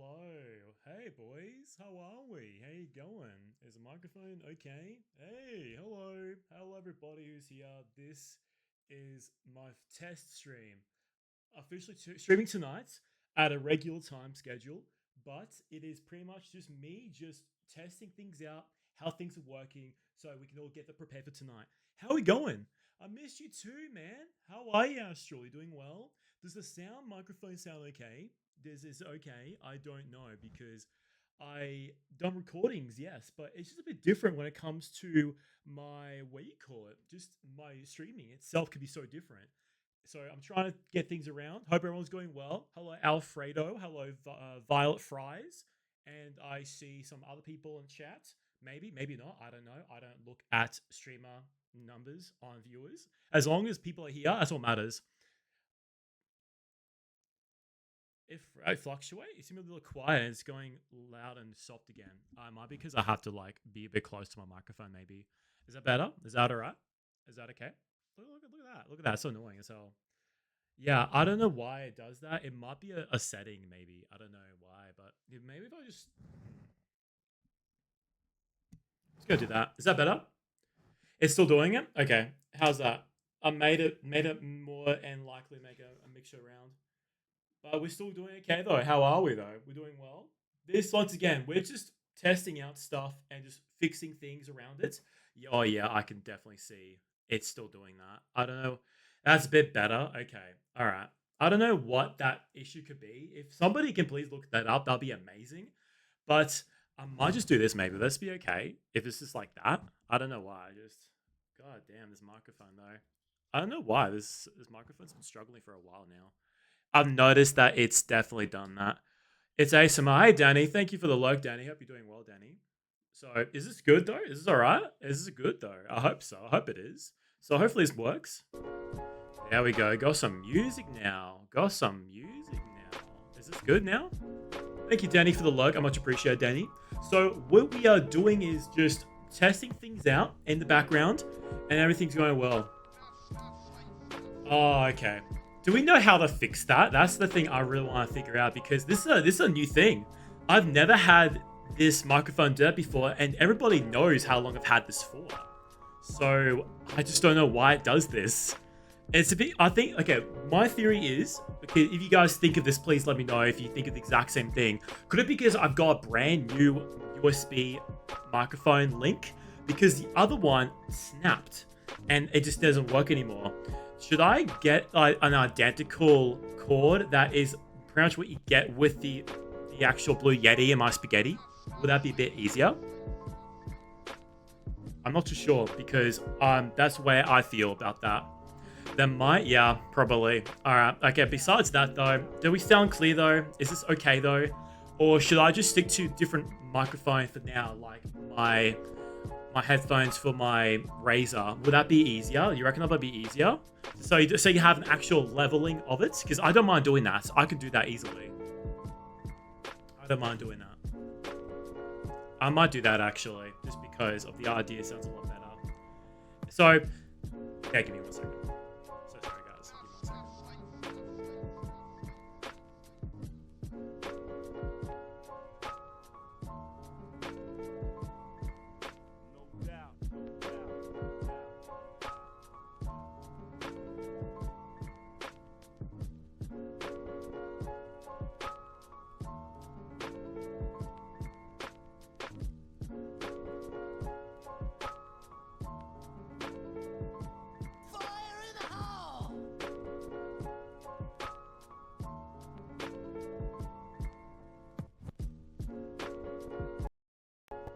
Hello. Hey, boys. How are we? How you going? Is the microphone okay? Hey, hello. Hello, everybody who's here. This is my test stream. Officially streaming tonight at a regular time schedule, but it is pretty much just me just testing things out, how things are working, so we can all get the prepared for tonight. How are we going? I missed you too, man. How are you, Astral? You doing well? Does the sound microphone sound okay? This is okay. I don't know because I done recordings, yes, but it's just a bit different when it comes to my what you call it. Just my streaming itself can be so different. So I'm trying to get things around. Hope everyone's going well. Hello, Alfredo. Hello, Violet Fries. And I see some other people in chat. Maybe, maybe not. I don't know. I don't look at streamer numbers on viewers. As long as people are here, that's what matters. If I fluctuate, it seems a little quiet and it's going loud and soft again. Might be because I have to like be a bit close to my microphone. Maybe is that better? Is that all right? Is that okay? Look at that! Look at that! It's so annoying as hell. Yeah, I don't know why it does that. It might be a setting, maybe. I don't know why, but maybe if I just go do that. Is that better? It's still doing it. Okay, how's that? I made it more and likely make a mixture around. But we're still doing okay though. How are we though? We're doing well. This once again, we're just testing out stuff and just fixing things around it. Oh yeah, I can definitely see it's still doing that. I don't know. That's a bit better. Okay. All right. I don't know what that issue could be. If somebody can please look that up, that'd be amazing. But I might just do this maybe. Let's be okay. If it's just like that. I don't know why. God damn, this microphone though. I don't know why. This microphone's been struggling for a while now. I've noticed that it's definitely done that. It's ASMR. Hey, Danny. Thank you for the like, Danny. Hope you're doing well, Danny. So, is this good though? Is this all right? Is this good though? I hope so. I hope it is. So, hopefully, this works. There we go. Got some music now. Got some music now. Is this good now? Thank you, Danny, for the like. I much appreciate, Danny. So, what we are doing is just testing things out in the background, and everything's going well. Oh, okay. Do we know how to fix that? That's the thing I really want to figure out because this is a new thing. I've never had this microphone do that before, and everybody knows how long I've had this for. So I just don't know why it does this. It's a bit. I think. Okay, my theory is. Okay, if you guys think of this, please let me know if you think of the exact same thing. Could it be because I've got a brand new USB microphone link? Because the other one snapped, and it just doesn't work anymore. Should I get like an identical cord that is pretty much what you get with the actual Blue Yeti in my spaghetti? Would that be a bit easier? I'm not too sure because that's the way I feel about that. Then might, yeah, probably. All right. Okay. Besides that though, do we sound clear though? Is this okay though? Or should I just stick to different microphone for now, like my headphones for my Razer? Would that be easier? You reckon that would be easier? So you have an actual leveling of it? Because I don't mind doing that. I can do that easily. I don't mind doing that. I might do that actually, just because of the idea sounds a lot better. So, yeah, give me 1 second. So sorry guys, give me 1 second. No doubt, no doubt.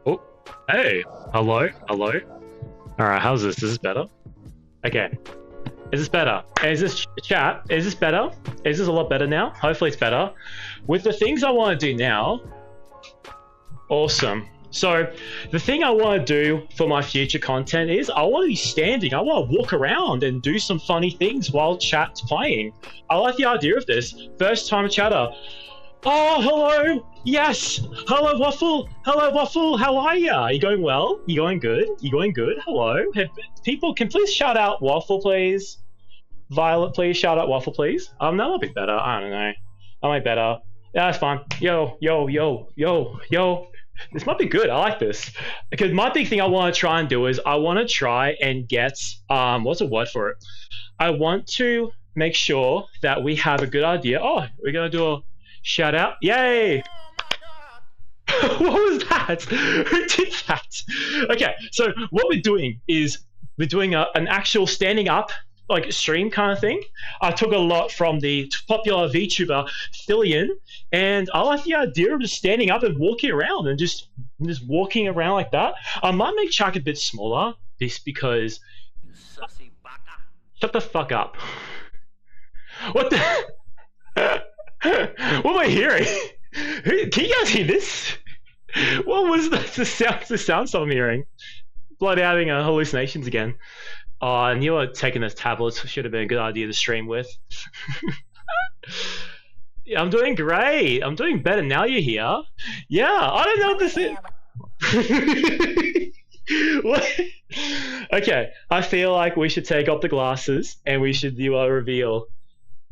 Oh, hey, hello. All right, how's this? Is this better? Okay, is this better? Is this chat? Is this better? Is this a lot better now? Hopefully it's better. With the things I want to do now, awesome. So the thing I want to do for my future content is I want to be standing. I want to walk around and do some funny things while chat's playing. I like the idea of this. First time chatter. Oh, hello. Yes. Hello, Waffle. Hello, Waffle. How are you? Are you going well? You going good? You going good? Hello. People, can please shout out Waffle, please? Violet, please shout out Waffle, please. That might be better. I don't know. That might be better. Yeah, that's fine. Yo, yo, yo, yo, yo. This might be good. I like this. Because my big thing I want to try and do is I want to try and get what's the word for it? I want to make sure that we have a good idea. Oh, we're gonna do a shout out. Yay! What was that? Who did that? Okay, so what we're doing is we're doing an actual standing up like stream kind of thing. I took a lot from the popular VTuber Thillian, and I like the idea of just standing up and walking around and just walking around like that. I might make Chuck a bit smaller, this because. Sussy baka. Shut the fuck up. What the? What am I hearing? Can you guys hear this? What was the sounds I'm hearing? Blood having hallucinations again. Oh, and you were taking those tablets. Should have been a good idea to stream with. Yeah, I'm doing great. I'm doing better now you're here. Yeah, I don't know what this is. What? Okay, I feel like we should take off the glasses and we should do a reveal.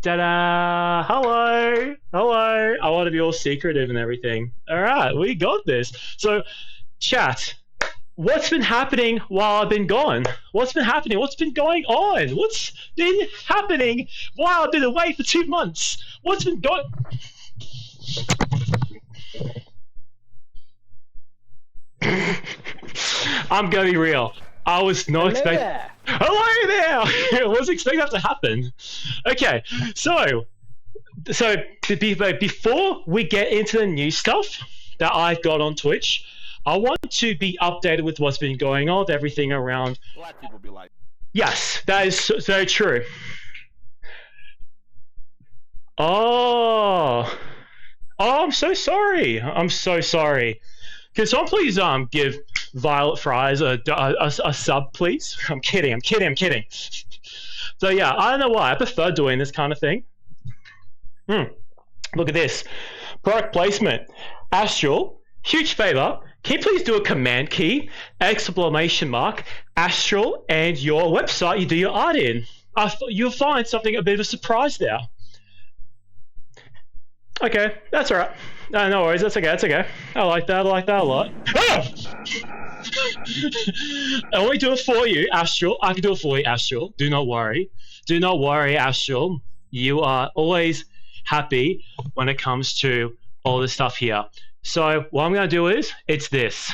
Ta-da! Hello! Hello! I want to be all secretive and everything. Alright, we got this. So, chat, what's been happening while I've been gone? What's been happening? What's been going on? What's been happening while I've been away for 2 months? What's been going... I'm gonna be real. I was not expecting. Hello there. I wasn't expecting that to happen. Okay, so before we get into the new stuff that I've got on Twitch, I want to be updated with what's been going on, with everything around. Black people be like. Yes, that is very true. Oh, I'm so sorry. I'm so sorry. Can someone please give Violet Fries a sub, please? I'm kidding. So yeah, I don't know why. I prefer doing this kind of thing. Look at this. Product placement. Astral, huge favor. Can you please do a command key, exclamation mark, Astral, and your website you do your art in? You'll find something a bit of a surprise there. Okay, that's alright. No worries, that's okay. I like that a lot. Ah! I won't do it for you, Astral. I can do it for you, Astral. Do not worry, Astral. You are always happy when it comes to all this stuff here. So what I'm gonna do is, it's this.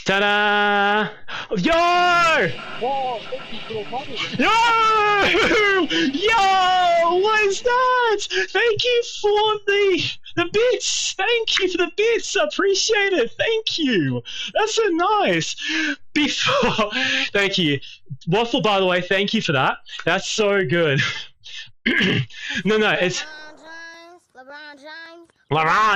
Ta-da! Yo! Whoa, Yo! Yo! What is that? Thank you for the bits. Thank you for the bits. I appreciate it. Thank you. That's so nice. Thank you. Waffle, by the way, thank you for that. That's so good. No, it's LeBron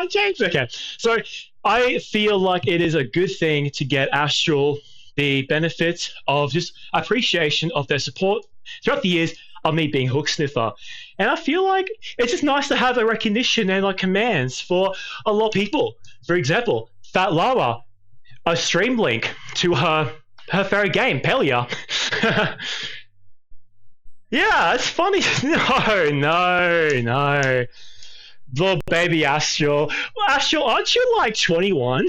James. Okay, so I feel like it is a good thing to get Astral the benefit of just appreciation of their support throughout the years of me being hooksniffer. And I feel like it's just nice to have a recognition and like commands for a lot of people. For example, Fat Lara, a stream link to her favorite game, Pelia. Yeah, it's funny. No. Little baby Astral. Well, Astral, aren't you like 21?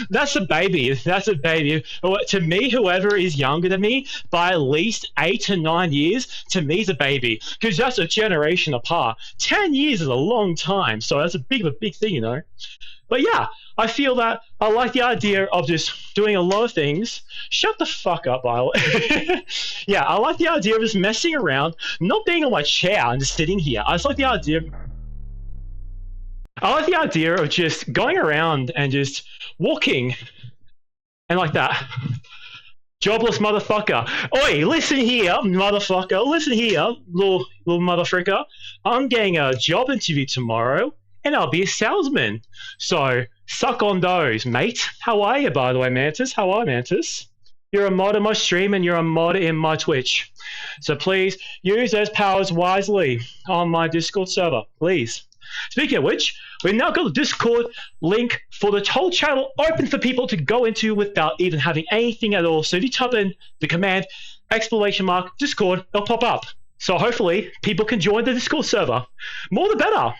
That's a baby. To me, whoever is younger than me by at least 8 to 9 years, to me is a baby. Because that's a generation apart. 10 years is a long time, so that's a big thing, you know? But yeah, I feel that I like the idea of just doing a lot of things. Shut the fuck up, Violet. Yeah, I like the idea of just messing around, not being on my chair and just sitting here. I like the idea of just going around and just walking and like that. Jobless motherfucker. Oi, listen here, motherfucker. Listen here, little motherfricker. I'm getting a job interview tomorrow. And I'll be a salesman. So, suck on those, mate. How are you, by the way, Mantis? How are you, Mantis? You're a mod in my stream and you're a mod in my Twitch. So please, use those powers wisely on my Discord server, please. Speaking of which, we've now got the Discord link for the whole channel open for people to go into without even having anything at all. So if you type in the command, exclamation mark, Discord, it'll pop up. So hopefully people can join the Discord server. More the better.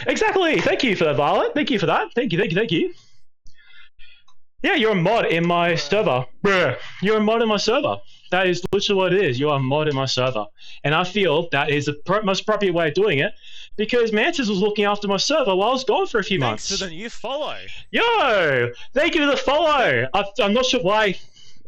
Exactly. Thank you for that, Violet. Thank you for that. Thank you. Yeah, you're a mod in my server. Bruh. You're a mod in my server. That is literally what it is. You are a mod in my server. And I feel that is the most appropriate way of doing it because Mantis was looking after my server while I was gone for a few months. Thanks for the new follow. Yo! Thank you for the follow. I'm not sure why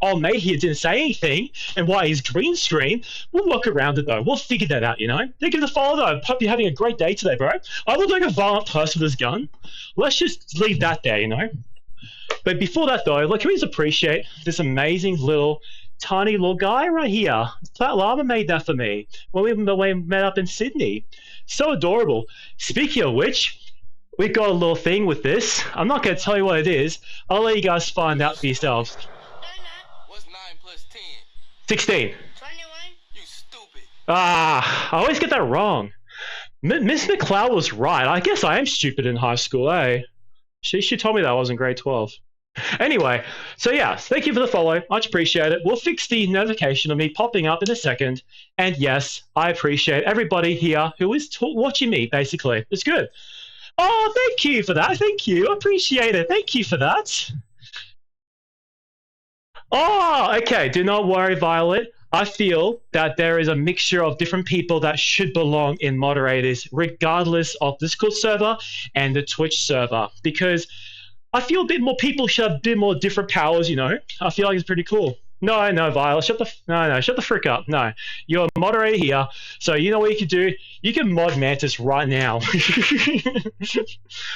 old mate here didn't say anything and why he's green screen. We'll work around it though. We'll figure that out, you know? Thank you for the follow though. Hope you're having a great day today, bro. I look like a violent person with this gun. Let's just leave that there, you know? But before that though, like, can we just appreciate this amazing tiny little guy right here? Flat Llama made that for me when we met up in Sydney. So adorable. Speaking of which, we've got a little thing with this. I'm not going to tell you what it is. I'll let you guys find out for yourselves. What's 9 plus 10? 16. 21? You stupid. Ah, I always get that wrong. Miss McLeod was right. I guess I am stupid in high school, eh? She told me that I was in grade 12. Anyway, so yeah, thank you for the follow. Much appreciate it. We'll fix the notification of me popping up in a second. And yes, I appreciate everybody here who is watching me, basically. It's good. Oh, thank you for that. Thank you. I appreciate it. Thank you for that. Oh, okay. Do not worry, Violet. I feel that there is a mixture of different people that should belong in moderators, regardless of the Discord server and the Twitch server, because I feel a bit more people should have a bit more different powers, you know? I feel like it's pretty cool. No, Violet, shut the frick up. No, you're a moderator here, so you know what you can do? You can mod Mantis right now.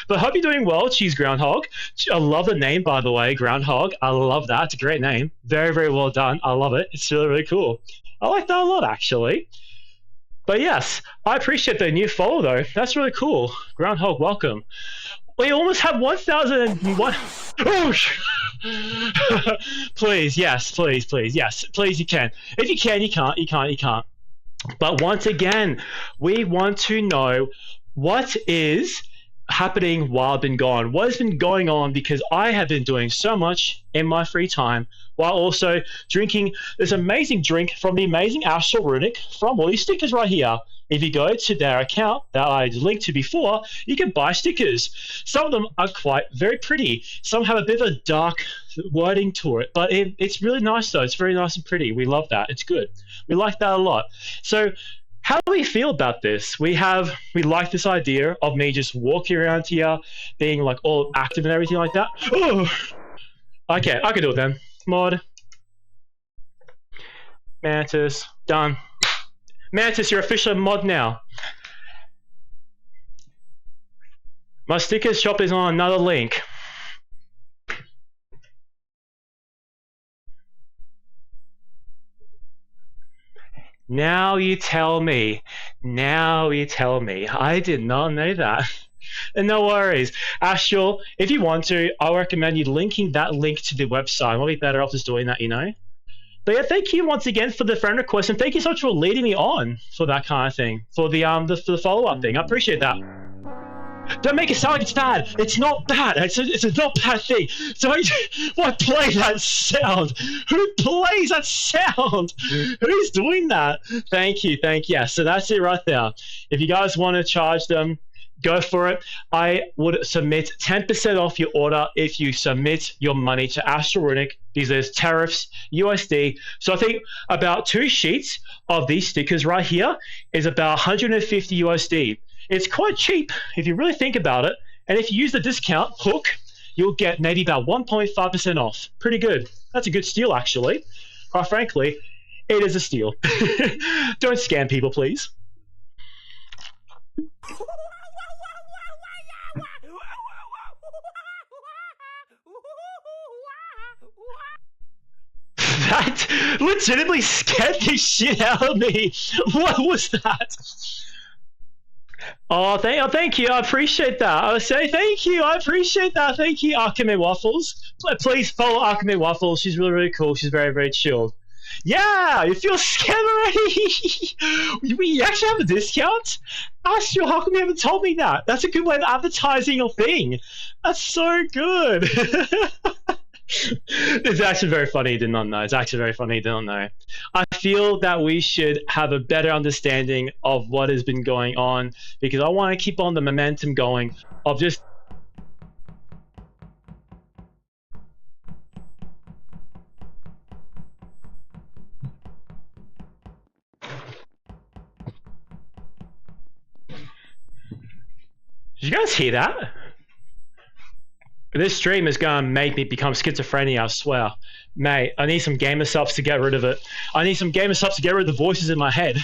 But hope you're doing well, Cheese Groundhog. I love the name, by the way, Groundhog. I love that. It's a great name. Very, very well done. I love it. It's really, really cool. I like that a lot, actually. But yes, I appreciate the new follow, though. That's really cool. Groundhog, welcome. We almost have 1,001. Oh, please, yes, please, yes, please, you can. If you can, you can't. But once again, we want to know what is happening while I've been gone. What has been going on, because I have been doing so much in my free time while also drinking this amazing drink from the amazing Astral Runic from all these stickers right here. If you go to their account that I linked to before, you can buy stickers. Some of them are very pretty. Some have a bit of a dark wording to it, but it's really nice though. It's very nice and pretty. We love that. It's good. We like that a lot. So how do we feel about this? We like this idea of me just walking around here, being like all active and everything like that. Oh, okay, I can do it then. Mod. Mantis, done. Mantis, you're officially a mod now. My stickers shop is on another link. Now you tell me. I did not know that. And no worries. Astral, if you want to, I recommend you linking that link to the website. I'll be better off just doing that, you know? But yeah, thank you once again for the friend request, and thank you so much for leading me on for that kind of thing, for the follow-up thing. I appreciate that. Don't make it sound like it's bad. It's not bad. It's a not bad thing. So why play that sound? Who plays that sound? Who's doing that? Thank you. Yeah, so that's it right there. If you guys want to charge them, go for it. I would submit 10% off your order if you submit your money to Astral Runic. These are tariffs, USD. So I think about 2 sheets of these stickers right here is about 150 USD. It's quite cheap if you really think about it. And if you use the discount hook, you'll get maybe about 1.5% off. Pretty good. That's a good steal, actually. Quite frankly, it is a steal. Don't scam people, please. That legitimately scared the shit out of me. What was that? Oh, thank you. I appreciate that. I would say thank you. I appreciate that. Thank you, Alchemy Waffles. Please follow Alchemy Waffles. She's really, really cool. She's very, very chilled. Yeah, you feel scared already? We actually have a discount? Astral, how come you haven't told me that? That's a good way of advertising your thing. That's so good. It's actually very funny. He did not know. It's actually very funny. He did not know. I feel that we should have a better understanding of what has been going on because I want to keep on the momentum going of just. Did you guys hear that? This stream is going to make me become schizophrenic, I swear. Mate, I need some gamer subs to get rid of it. I need some gamer subs to get rid of the voices in my head.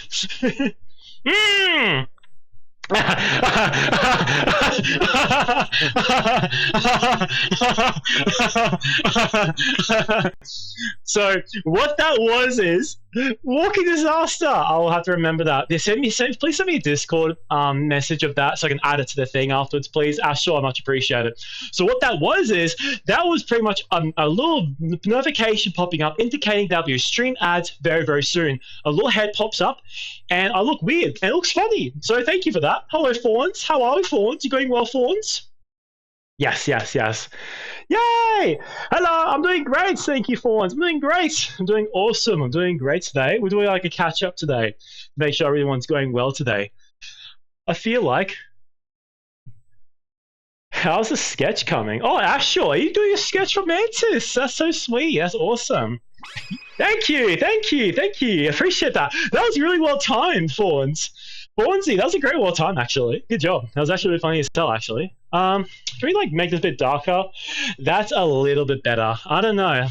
So what that was is walking disaster. I'll have to remember that. Please send me a Discord message of that so I can add it to the thing afterwards, please. Sure, I much appreciate it. So what that was pretty much a little notification popping up indicating there'll be a stream ads very, very soon. A little head pops up and I look weird and it looks funny. So thank you for that. Hello, Fawns. How are we, Fawns? You going well, Fawns? Yes. Yay! Hello, I'm doing great. Thank you, Fawns. I'm doing great. I'm doing awesome. I'm doing great today. We're doing like a catch up today. Make sure everyone's going well today. I feel like. How's the sketch coming? Oh, Ashore, are you doing a sketch for Mantis? That's so sweet. That's awesome. Thank you. Appreciate that. That was really well timed, Fawns. Fawnsy, that was a great well time, actually. Good job. That was actually really funny as hell, actually. Can we like make this a bit darker? That's a little bit better. I don't know.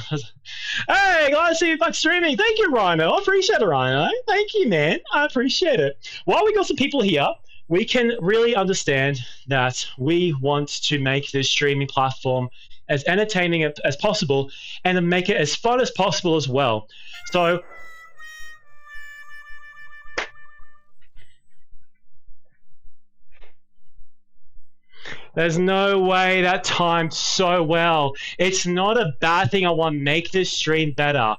Hey, guys, see you back streaming. Thank you, Rhino. I appreciate it, Rhino. Thank you, man. I appreciate it. While we got some people here, we can really understand that we want to make this streaming platform as entertaining as possible and to make it as fun as possible as well. So there's no way that timed so well. It's not a bad thing. I want to make this stream better.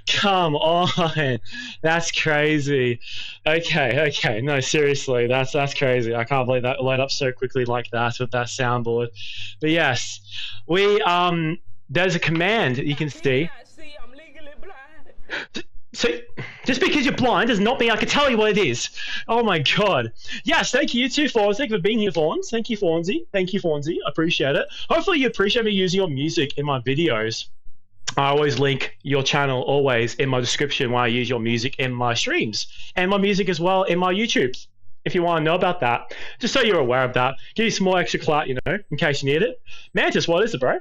Come on. That's crazy. Okay. No, seriously. That's crazy. I can't believe that lit up so quickly like that with that soundboard. But yes, there's a command that you can see. I'm legally blind. So, just because you're blind does not mean I can tell you what it is. Oh my god. Yes, thank you too, Fawns. Thank you for being here, Fawns. Thank you, Fawnsy. Appreciate it. Hopefully you appreciate me using your music in my videos. I always link your channel always in my description when I use your music in my streams. And my music as well in my YouTube. If you want to know about that, just so you're aware of that. Give you some more extra clout, in case you need it. Mantis, what is it, bro?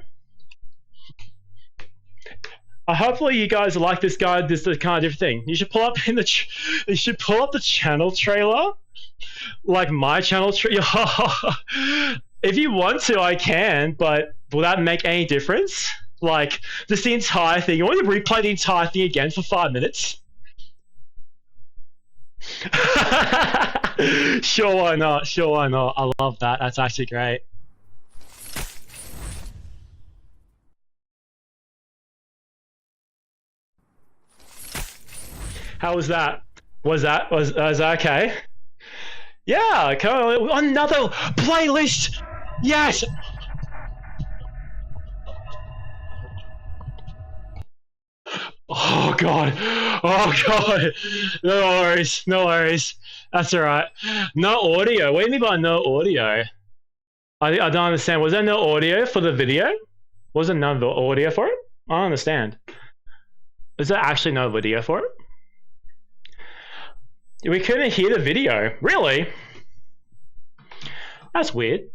Hopefully you guys like this guide. This is kind of different thing. You should pull up the channel trailer, like my channel trailer. If you want to, I can, but will that make any difference? Like just the entire thing. You want to replay the entire thing again for 5 minutes? Sure, why not? I love that. That's actually great. How was that? Was that okay? Yeah, another playlist. Yes. Oh god. No worries. That's all right. No audio. What do you mean by no audio? I don't understand. Was there no audio for the video? Was there no audio for it? I don't understand. Is there actually no video for it? We couldn't hear the video. Really? That's weird.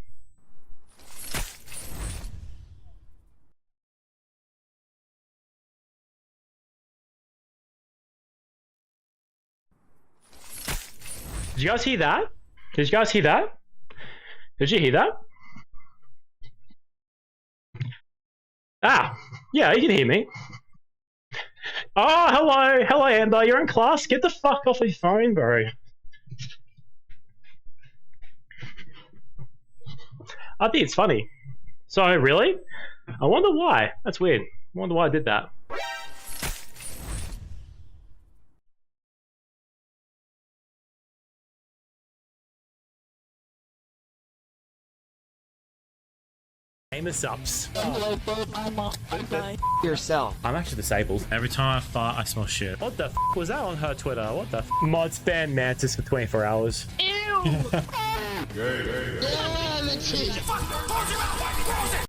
Did you guys hear that? Did you hear that? Ah, yeah, you can hear me. Oh, hello, Amber. You're in class. Get the fuck off your phone, bro. I think it's funny. So, really? I wonder why. That's weird. I wonder why I did that. famous ups. Yourself. I'm actually disabled. Every time I fart, I smell shit. What the f was that on her Twitter? What the f? Mod spam Mantis for 24 hours.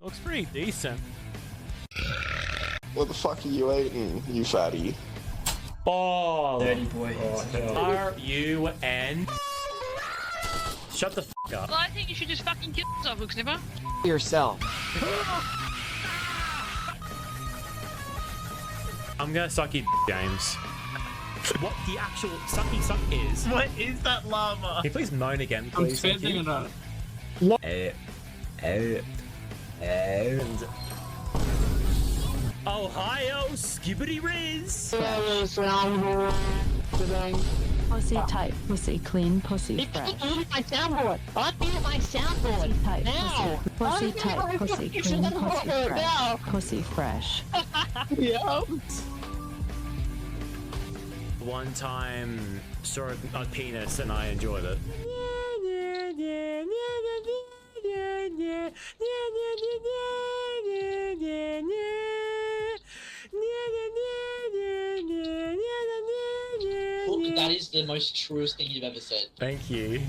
Looks pretty decent. What the fuck are you eating, you fatty? Oh, Dirty boy. R-U-N. Shut the f up. Well, I think you should just fucking kill yourself, hooksniffer. Yourself. I'm gonna suck you, James. What the actual sucky suck is? What is that llama? Can you please moan again, I'm please? Thank spending you. it on. Ohio skibbity riz. Pussy tight, pussy clean, pussy fresh. My soundboard. I'll be my soundboard. Pussy tight, Now. pussy tight, pussy clean, pussy fresh. Pussy fresh. One time saw a penis and I enjoyed it. That is the most truest thing you've ever said. Thank you.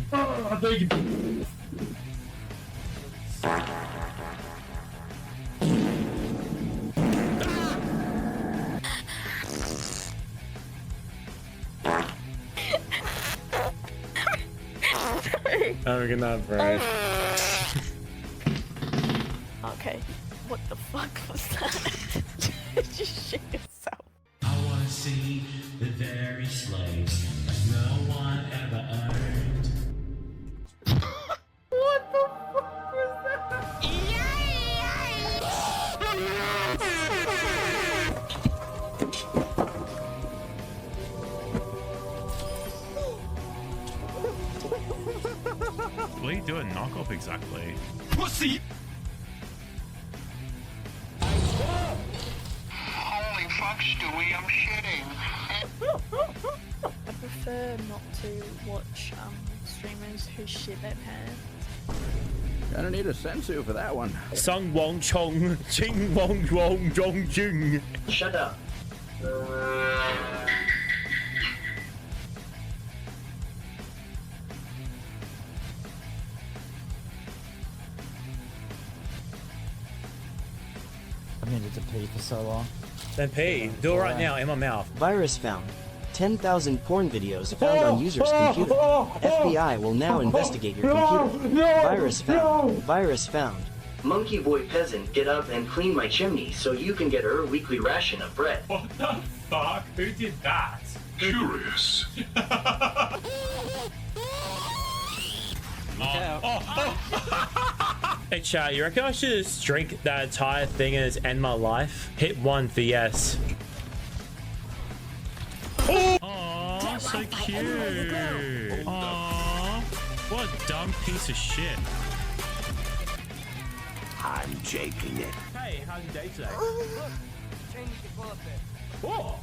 I'm gonna break. Okay, what the fuck was that? Just shit yourself. I wanna see the very slaves that no one ever earned. What the fuck was that? What are you doing knockoff exactly? Pussy! Holy fuck, Stewie, I'm shitting. I prefer not to watch streamers who shit their pants. Gonna need a sensu for that one. Sung Wong Chong Ching Wong Wong Chong Ching. Shut up. I've needed to pee for so long. Then pee. Do it right now in my mouth. Virus found. 10,000 porn videos found on user's computer. FBI will now investigate your computer. Virus found. Virus found. Monkey boy peasant, get up and clean my chimney so you can get her weekly ration of bread. What the fuck? Who did that? Curious. Hey chat, you reckon I should just drink that entire thing and just end my life? Hit 1 for yes. Aww, so cute. Aww, what a dumb piece of shit. I'm jaking it. Hey, how's your day today? Change the bullet bit. Oh,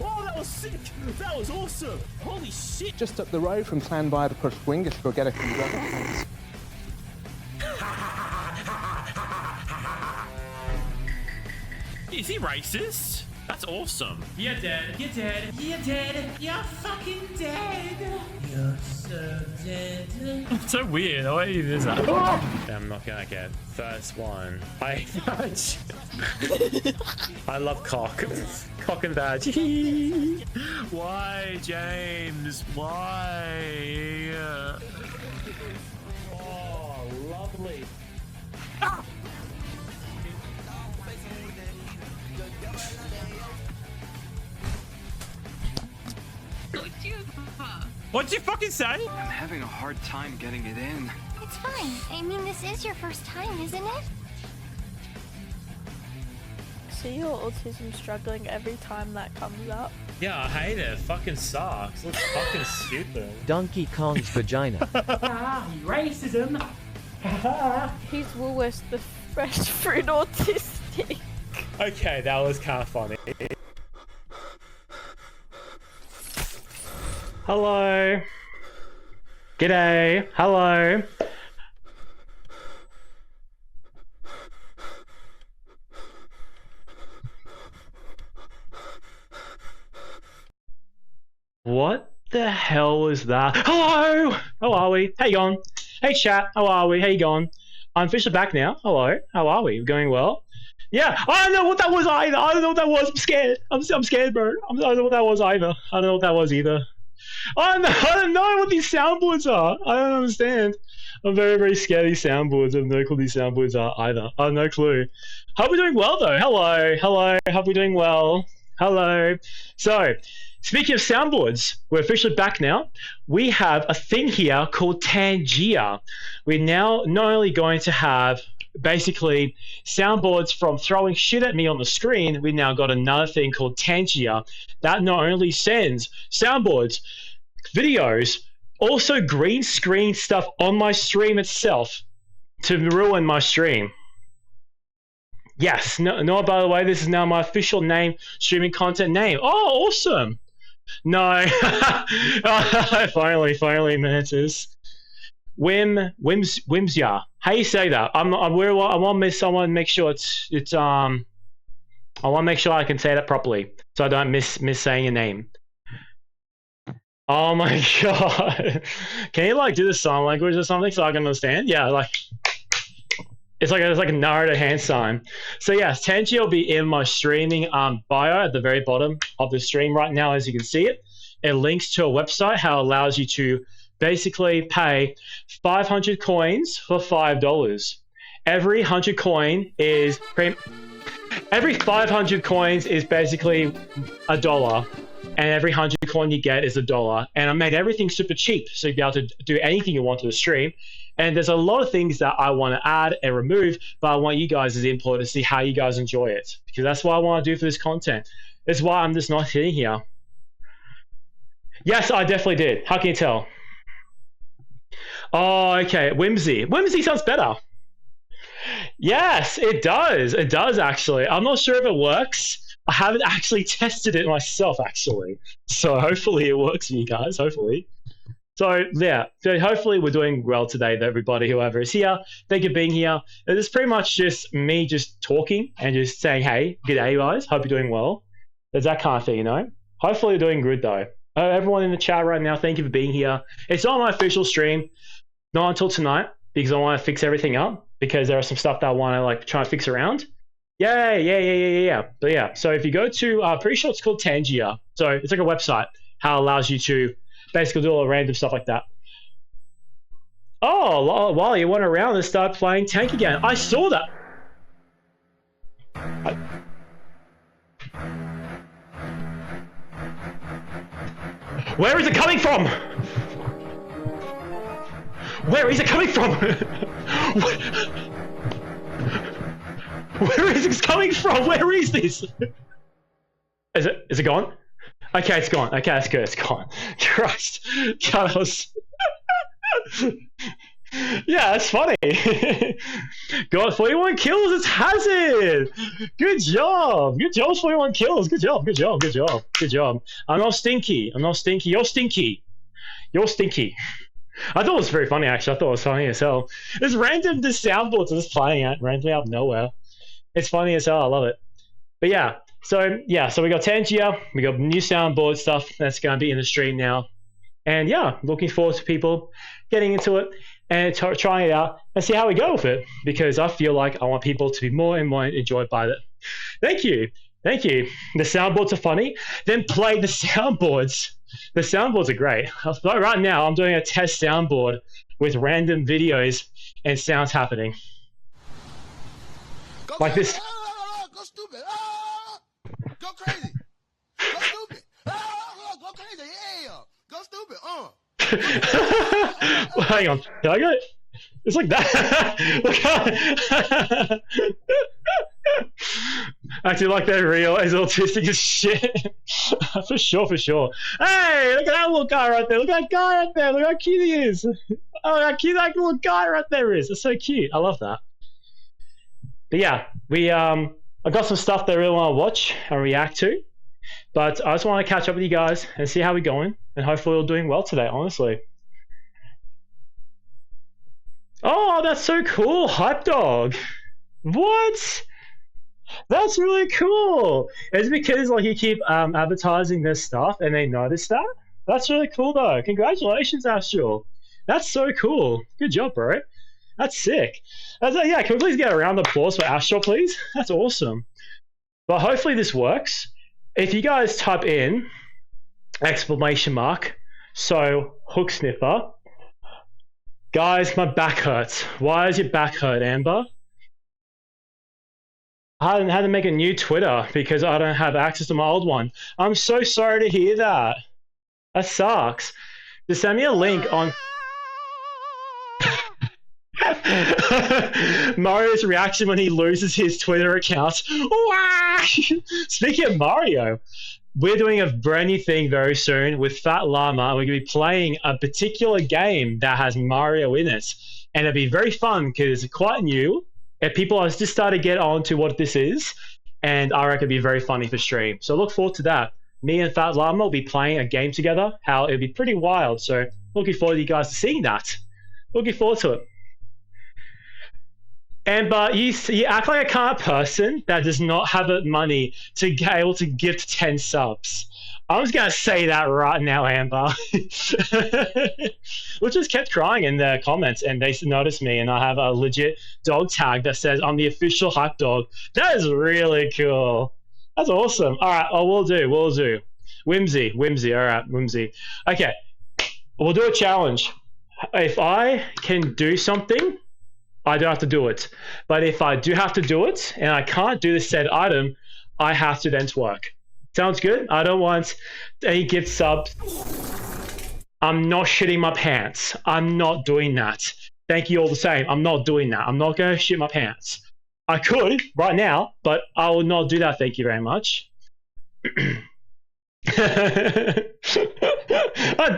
oh, that was sick! That was awesome! Holy shit! Just up the road from Clan by the Push Wingers to go get a congrats. Is he racist? That's awesome. You're dead. You're dead. You're dead. You're fucking dead. You're so dead. It's so weird. Why you do that? I'm not gonna get first one. I love cock. Cock and badge. Why, James? Why? Oh, lovely. What'd you fucking say? I'm having a hard time getting it in. It's fine. I mean, this is your first time, isn't it? See your autism struggling every time that comes up. Yeah, I hate it. It fucking sucks. Looks fucking stupid. Donkey Kong's vagina. Racism. He's Woolworths the fresh fruit autistic. Okay, that was kind of funny. Hello. G'day. Hello. What the hell is that? Hello! How are we? How you going? Hey chat, how are we? How you going? I'm officially back now. Hello, how are we? Going well? Yeah, I don't know what that was either. I don't know what that was. I'm scared. I'm scared, bro. I don't know what that was either. I don't know what that was either. I don't know what these soundboards are. I don't understand. I'm very, very scared of these soundboards. I have no clue what these soundboards are either. I have no clue. Hope we're doing well though. Hello, hello. Hope we're doing well. Hello. So, speaking of soundboards, we're officially back now. We have a thing here called Tangia. We're now not only going to have basically soundboards from throwing shit at me on the screen, we now got another thing called Tangia that not only sends soundboards, videos, also green screen stuff on my stream itself to ruin my stream. Yes, no, by the way, this is now my official name, streaming content name. Oh, awesome. No. Finally, Mantis. Whimsia. How you say that? I want to someone make sure it's I want to make sure I can say that properly, so I don't miss saying your name. Oh my god! Can you like do the sign language or something so I can understand? Yeah, like it's like a Naruto hand sign. So yes, Tangia will be in my streaming bio at the very bottom of the stream right now, as you can see it. It links to a website how it allows you to basically pay 500 coins for $5. Every 100 coin is every 500 coins is basically $1, and every 100 coin you get is $1. And I made everything super cheap, so you'll be able to do anything you want to the stream. And there's a lot of things that I want to add and remove, but I want you guys' input to see how you guys enjoy it, because that's what I want to do for this content. That's why I'm just not sitting here. Yes, I definitely did. How can you tell? Oh, okay. Whimsy. Whimsy sounds better. Yes, it does. It does, actually. I'm not sure if it works. I haven't actually tested it myself, actually. So hopefully it works for you guys. Hopefully. So, yeah. So hopefully we're doing well today, everybody, whoever is here. Thank you for being here. It's pretty much just me just talking and just saying, hey, good day, guys. Hope you're doing well. There's that kind of thing, you know? Hopefully you're doing good, though. Everyone in the chat right now, thank you for being here. It's not my official stream. Not until tonight, because I want to fix everything up, because there are some stuff that I want to like try and fix around. Yeah. But yeah, so if you go to, pretty sure it's called Tangia. So it's like a website, how it allows you to basically do all the random stuff like that. Oh, while you went around and started playing Tank again. I saw that. Where is it coming from? Where is it coming from? Where is this coming from? Where is this? Is it gone? Okay, it's gone. Okay, that's good. It's gone. Christ. God, yeah, that's funny. Got 41 kills. It's Hazard. Good job. Good job, 41 kills. Good job. I'm not stinky. You're stinky. I thought it was very funny, actually. I thought it was funny as hell. It's random, this soundboards are just playing it randomly out of nowhere. It's funny as hell. I love it. But yeah, so we got Tangia. We got new soundboard stuff that's going to be in the stream now. And yeah, looking forward to people getting into it and trying it out and see how we go with it, because I feel like I want people to be more and more enjoyed by it. Thank you. The soundboards are funny. Then play the soundboards. The soundboards are great. Right now, I'm doing a test soundboard with random videos and sounds happening. Go like crazy. this. Go stupid. Go crazy. Go stupid. Go crazy. Yeah. Go stupid. Well, hang on. Can I go? It's like that. Look how... Acting like they're real, as autistic as shit. For sure. Hey, look at that little guy right there. Look at that guy right there. Look how cute he is. Oh, how cute that little guy right there is. It's so cute. I love that. But yeah, I got some stuff that I really want to watch and react to. But I just want to catch up with you guys and see how we're going. And hopefully we're doing well today, honestly. Oh, that's so cool. Hype Dog. What? That's really cool. It's because like you keep advertising this stuff and they notice that. That's really cool though. Congratulations, Astral. That's so cool. Good job, bro. That's sick. Yeah, can we please get a round of applause for Astral, please? That's awesome. But hopefully this works. If you guys type in exclamation mark, so hooksniffer. Guys, my back hurts. Why does your back hurt, Amber? I had to make a new Twitter because I don't have access to my old one. I'm so sorry to hear that. That sucks. Just send me a link on... Mario's reaction when he loses his Twitter account. Speaking of Mario, we're doing a brand new thing very soon with Fat Llama. We're going to be playing a particular game that has Mario in it. And it'll be very fun because it's quite new. And people are just starting to get on to what this is. And I reckon it'll be very funny for stream. So look forward to that. Me and Fat Llama will be playing a game together. It'll be pretty wild. So looking forward to you guys seeing that. Looking forward to it. And you act like a kind of person that does not have the money to be able to gift 10 subs. I'm just going to say that right now, Amber. Which just kept crying in the comments, and they noticed me, and I have a legit dog tag that says I'm the official hype dog. That is really cool. That's awesome. All right, we'll do. Whimsy, all right, Whimsy. Okay, we'll do a challenge. If I can do something, I don't have to do it. But if I do have to do it, and I can't do the said item, I have to then twerk. Sounds good? I don't want any gift subs. I'm not shitting my pants. I'm not doing that. Thank you all the same. I'm not doing that. I'm not going to shit my pants. I could right now, but I will not do that. Thank you very much. I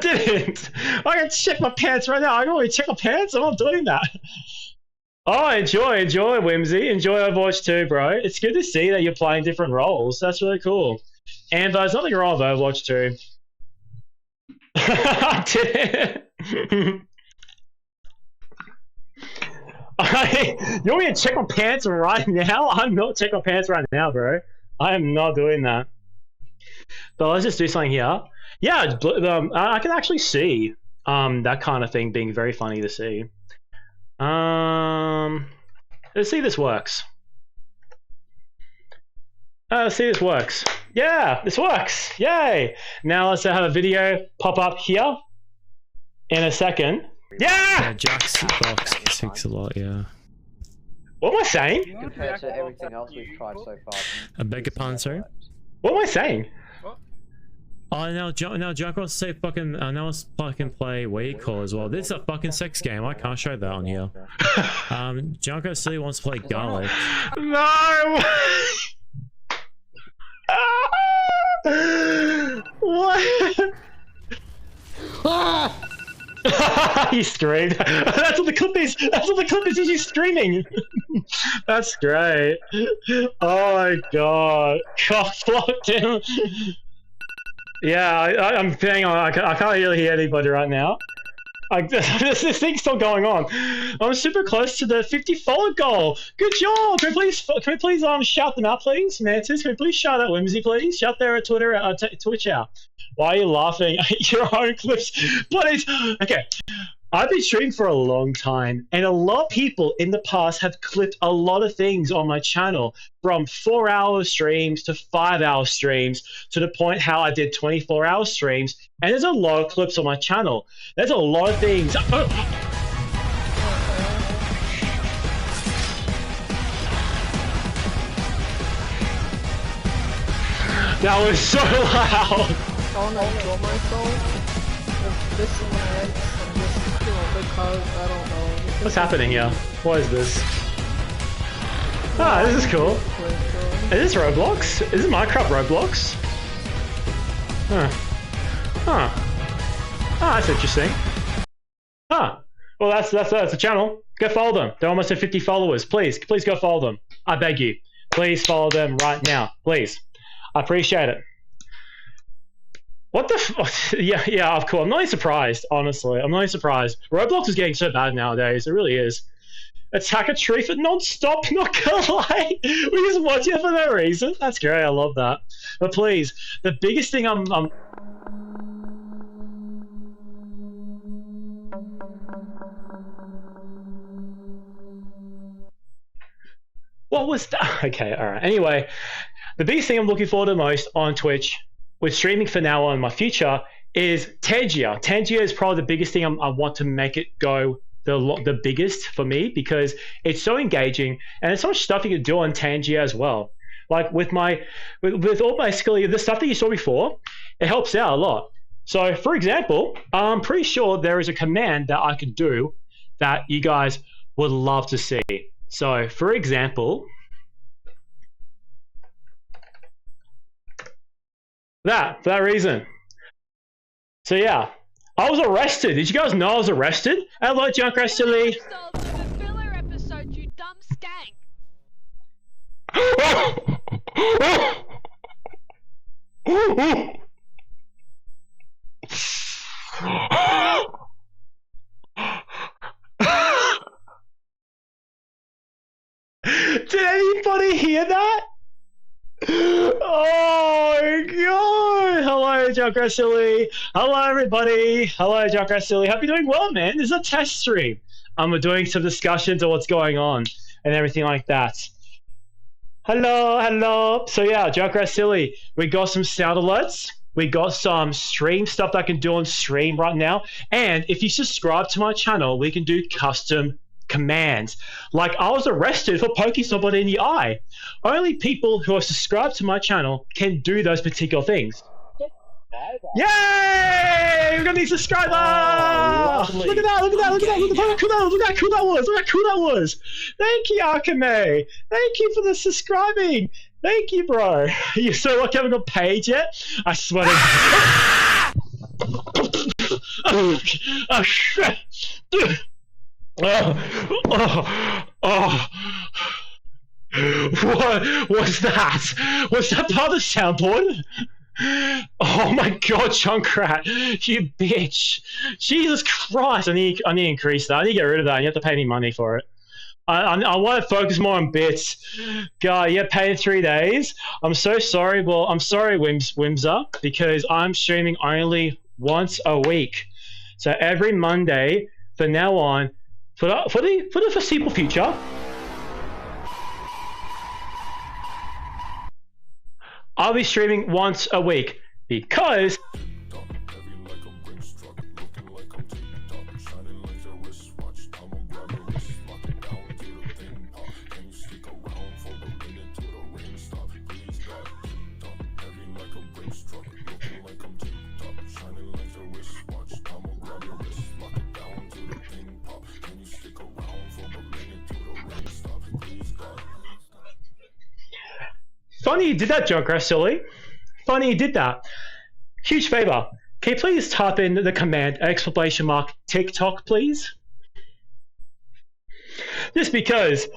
didn't. I can check my pants right now. I can already check my pants. I'm not doing that. Oh, enjoy, Whimsy. Enjoy Overwatch 2, bro. It's good to see that you're playing different roles. That's really cool. And there's nothing wrong with Overwatch 2. I didn't. You want me to check my pants right now? I'm not checking my pants right now, bro. I am not doing that. But let's just do something here. Yeah, I can actually see that kind of thing being very funny to see. Let's see if this works. Let's see if this works. Yeah, this works. Yay! Now let's have a video pop up here in a second. Yeah! Jack's box takes a lot, yeah. What am I saying? Compared to everything else we've tried so far. I beg your pardon, sir? What am I saying? Oh, now Jack wants to say fucking, now let's fucking play 𝐈𝐌𝐏𝐻𝐎𝐍 as well. This is a fucking sex game. I can't show that on here. Junko City wants to play garlic. No! What? He screamed. That's what the clip is. That's what the clip is. He's screaming. That's great. Oh my god. God blocked him. Yeah, I'm hang on. I can't really hear anybody right now. This thing's still going on. I'm super close to the 50 follower goal. Good job. Can we please shout them out, please, Mantis? Can we please shout out Whimsy, please? Shout their Twitter, Twitch out. Why are you laughing at your own clips? But it's okay. I've been streaming for a long time, and a lot of people in the past have clipped a lot of things on my channel, from 4-hour streams to 5-hour streams, to the point how I did 24-hour streams, and there's a lot of clips on my channel. There's a lot of things. That was so loud. I want to enjoy myself. This is my ex, and this is because I don't know. What's happening here? What is this? Ah, this is cool. Is this Roblox? Is it Minecraft Roblox? Huh. Huh. Ah, that's interesting. Huh. Well, that's the channel. Go follow them. They're almost at 50 followers. Please go follow them. I beg you. Please follow them right now. Please. I appreciate it. What the yeah, of course. I'm not even surprised, honestly. I'm not even surprised. Roblox is getting so bad nowadays. It really is. Attack a tree for non-stop, not gonna lie. We just watch it for no reason. That's great, I love that. But please, the biggest thing I'm What was that? Okay, all right. Anyway, the biggest thing I'm looking forward to most on Twitch with streaming for now on in my future is Tangia. Tangia is probably the biggest thing I want to make it go the biggest for me because it's so engaging and there's so much stuff you can do on Tangia as well. Like with all my skill, the stuff that you saw before, it helps out a lot. So for example, I'm pretty sure there is a command that I could do that you guys would love to see. So for example, for that reason. So yeah, I was arrested. Did you guys know I was arrested? Hello, Junkrat Silly. The filler episode, you dumb skank. Did anybody hear that? Oh my god! Hello, Junkrat Silly. Hello, everybody. Hello, Junkrat Silly. Hope you're doing well, man. This is a test stream. We're doing some discussions of what's going on and everything like that. Hello, hello. So yeah, Junkrat Silly. We got some sound alerts. We got some stream stuff that I can do on stream right now. And if you subscribe to my channel, we can do custom commands. Like I was arrested for poking somebody in the eye. Only people who are subscribed to my channel can do those particular things. Yay! We've got a new subscriber! Oh, look at that, look at that, look at that, look how cool that was, look how cool that was. Thank you, 𝐈𝐌𝐏𝐻𝐑𝐓. Thank you for the subscribing. Thank you, bro. You so lucky I haven't got paid yet. I swear to What was that? Was that part of the soundboard? Oh my god, Junkrat, you bitch. Jesus Christ, I need to increase that. I need to get rid of that. You have to pay me money for it. I want to focus more on bits. God, you get paid in 3 days. I'm so sorry. Well, I'm sorry, Wimza, because I'm streaming only once a week. So every Monday from now on, for the foreseeable future, I'll be streaming once a week because funny you did that, Junkrat Silly. Funny you did that. Huge favor. Can you please type in the command !TikTok, please? Just because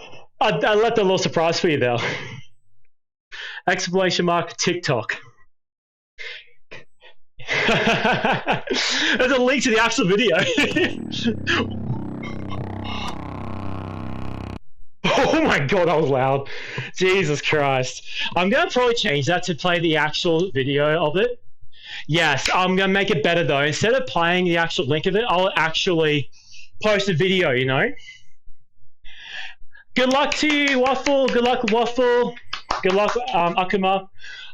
I left a little surprise for you there. !TikTok. There's a link to the actual video. Oh my god, that was loud. Jesus Christ. I'm going to probably change that to play the actual video of it. Yes, I'm going to make it better though. Instead of playing the actual link of it, I'll actually post a video, you know? Good luck to you, Waffle. Good luck, Waffle. Good luck, 𝐈𝐌𝐏𝐻𝐑𝐓.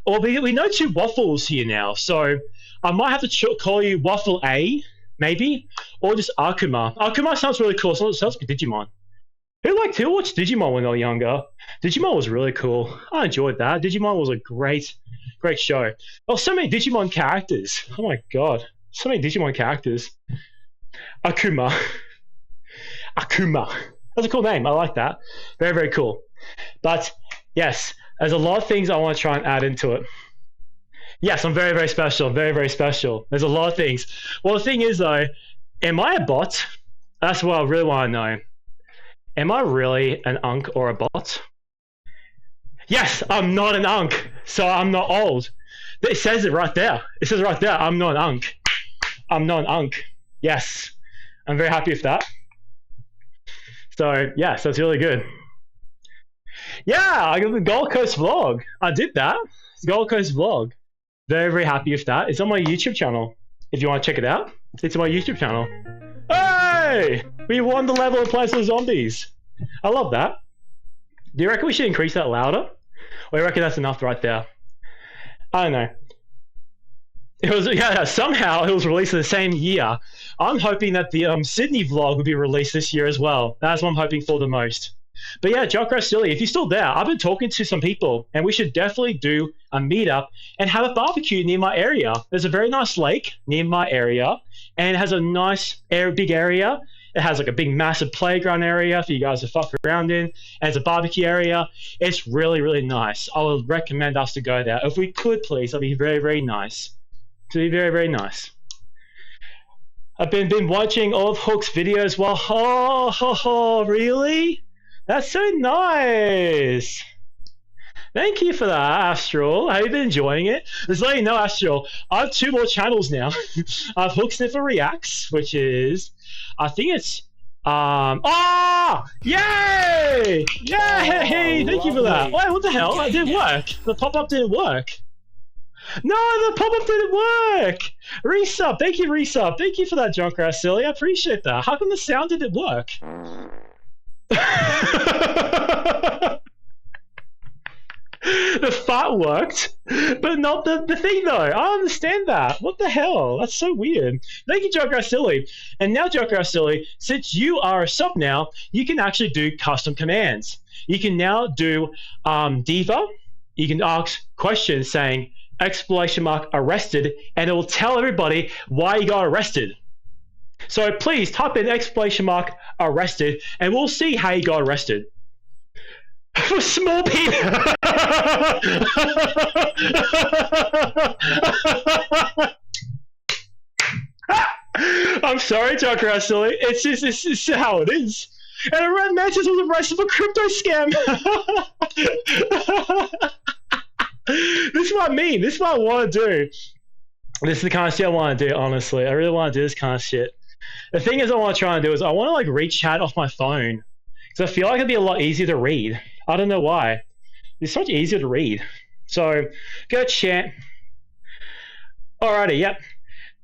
Well, we know two Waffles here now, so I might have to call you Waffle A, maybe? Or just 𝐈𝐿𝐼𝐿. 𝐈𝐿𝐼𝐿 sounds really cool. Sounds like Digimon. Who watched Digimon when they were younger? Digimon was really cool. I enjoyed that. Digimon was a great show. Oh, so many Digimon characters. Oh my god. So many Digimon characters. Akuma. That's a cool name. I like that. Very, very cool. But yes, there's a lot of things I want to try and add into it. Yes, I'm very, very special. Very, very special. There's a lot of things. Well, the thing is though, am I a bot? That's what I really want to know. Am I really an unk or a bot? Yes, I'm not an unk, so I'm not old. It says it right there. It says right there, I'm not an unk. I'm not an unk. Yes, I'm very happy with that. So, yes, that's really good. Yeah, I got the Gold Coast vlog. I did that. It's Gold Coast vlog. Very, very happy with that. It's on my YouTube channel. If you want to check it out, it's on my YouTube channel. Hey! We won the level of Plants vs Zombies. I love that. Do you reckon we should increase that louder? Or do you reckon that's enough right there? I don't know. It was, yeah, somehow it was released in the same year. I'm hoping that the Sydney vlog will be released this year as well. That's what I'm hoping for the most. But yeah, Jocko Silly, if you're still there, I've been talking to some people, and we should definitely do a meetup and have a barbecue near my area. There's a very nice lake near my area, and it has a nice big area. It has like a big massive playground area for you guys to fuck around in. And it's a barbecue area. It's really, really nice. I would recommend us to go there. If we could, please, that'd be very, very nice. It'd be very, very nice. I've been watching all of Hook's videos while... Oh, really? That's so nice. Thank you for that, Astral. Have you been enjoying it? Just let you know, Astral, I have 2 more channels now. I have hooksniffer Reacts, which is... I think it's yay! Yay! Thank you for that. Wait, what the hell? It didn't work. The pop-up didn't work. No, the pop-up didn't work. Resub. Thank you, Resub. Thank you for that, Junkrat Silly. I appreciate that. How come the sound didn't work? The fart worked, but not the thing though. I don't understand that. What the hell? That's so weird. Thank you, Joker Silly. And now, Joker Silly, since you are a sub now, you can actually do custom commands. You can now do Diva. You can ask questions saying !arrested, and it will tell everybody why you got arrested. So please type in !arrested, and we'll see how you got arrested. For small people. I'm sorry, Joker Silly. It's just how it is. And a red mantis was arrested for crypto scam. This is what I mean. This is what I want to do. This is the kind of shit I want to do, honestly. I really want to do this kind of shit. The thing is I want to try and do is I want to like read chat off my phone. Because I feel like it'd be a lot easier to read. I don't know why. It's so much easier to read. So, go chat. Alrighty, yep.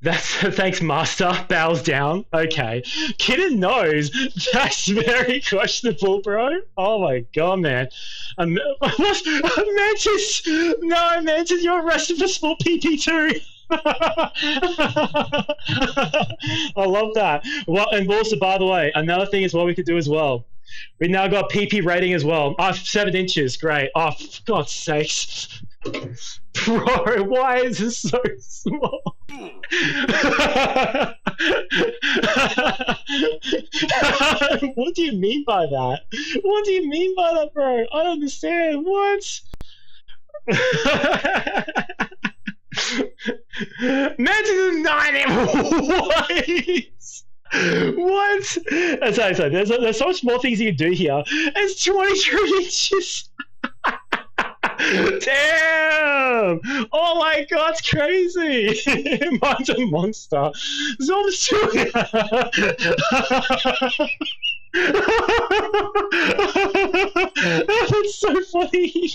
That's thanks, Master. Bows down. Okay. Kidden knows. That's very questionable, bro. Oh my god, man. Mantis! No, Mantis, you're arrested for small PP2. I love that. Well, and also, by the way, another thing is what we could do as well. We now got PP rating as well. 7 inches. Great. Oh, for God's sakes. Bro, why is this so small? What do you mean by that? What do you mean by that, bro? I don't understand. What? Mantis is 9 What? Sorry. There's so much more things you can do here. It's 23 inches. Damn! Oh my god, it's crazy! Mine's a monster. It's almost 2. That's so funny.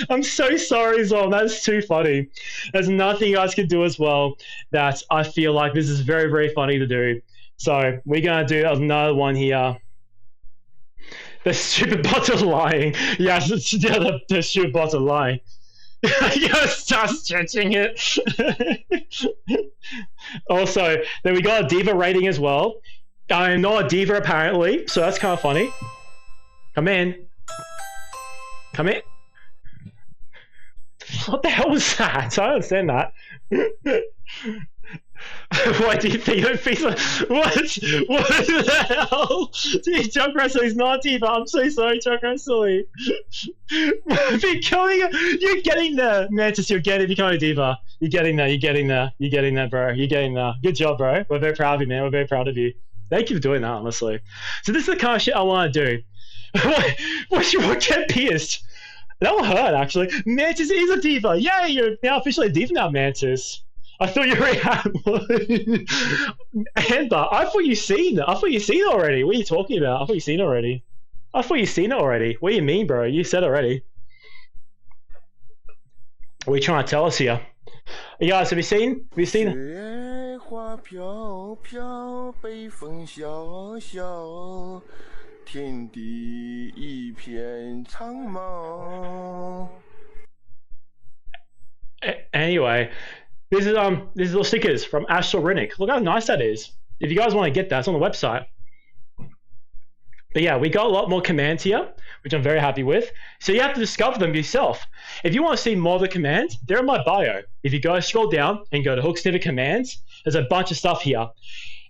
I'm so sorry, Zom. That's too funny. There's nothing you guys can do as well that I feel like this is very, very funny to do. So we're gonna do another one here. The stupid bots are lying. Yes, the stupid bots are lying. You gotta start stretching it. Also, then we got a diva rating as well. I am not a diva apparently, so that's kind of funny. Come in. Come in. What the hell was that? I don't understand that. Why do you think I'm feeling? What the hell? Dude, Chuck Wrestling is not diva. I'm so sorry, Chuck Wrestling. You're getting there, Mantis. You're becoming a diva. You're getting there, bro. You're getting there. Good job, bro. We're very proud of you, man. We're very proud of you. Thank you for doing that, honestly. So this is the kind of shit I want to do. What get pierced? That will hurt, actually. Mantis is a diva. Yeah, you're now officially a diva now, Mantis. I thought you already had one. Amber, I thought you seen it. Already. What are you talking about? I thought you seen it already. What do you mean, bro? You said already. What are you trying to tell us here? You guys, have you seen? 天地一片苍茫。 Anyway, this is little stickers from Astral Rinic. Look how nice that is. If you guys want to get that, it's on the website. But yeah, we got a lot more commands here, which I'm very happy with. So you have to discover them yourself. If you want to see more of the commands, they're in my bio. If you go scroll down and go to hooksniffer commands, there's a bunch of stuff here.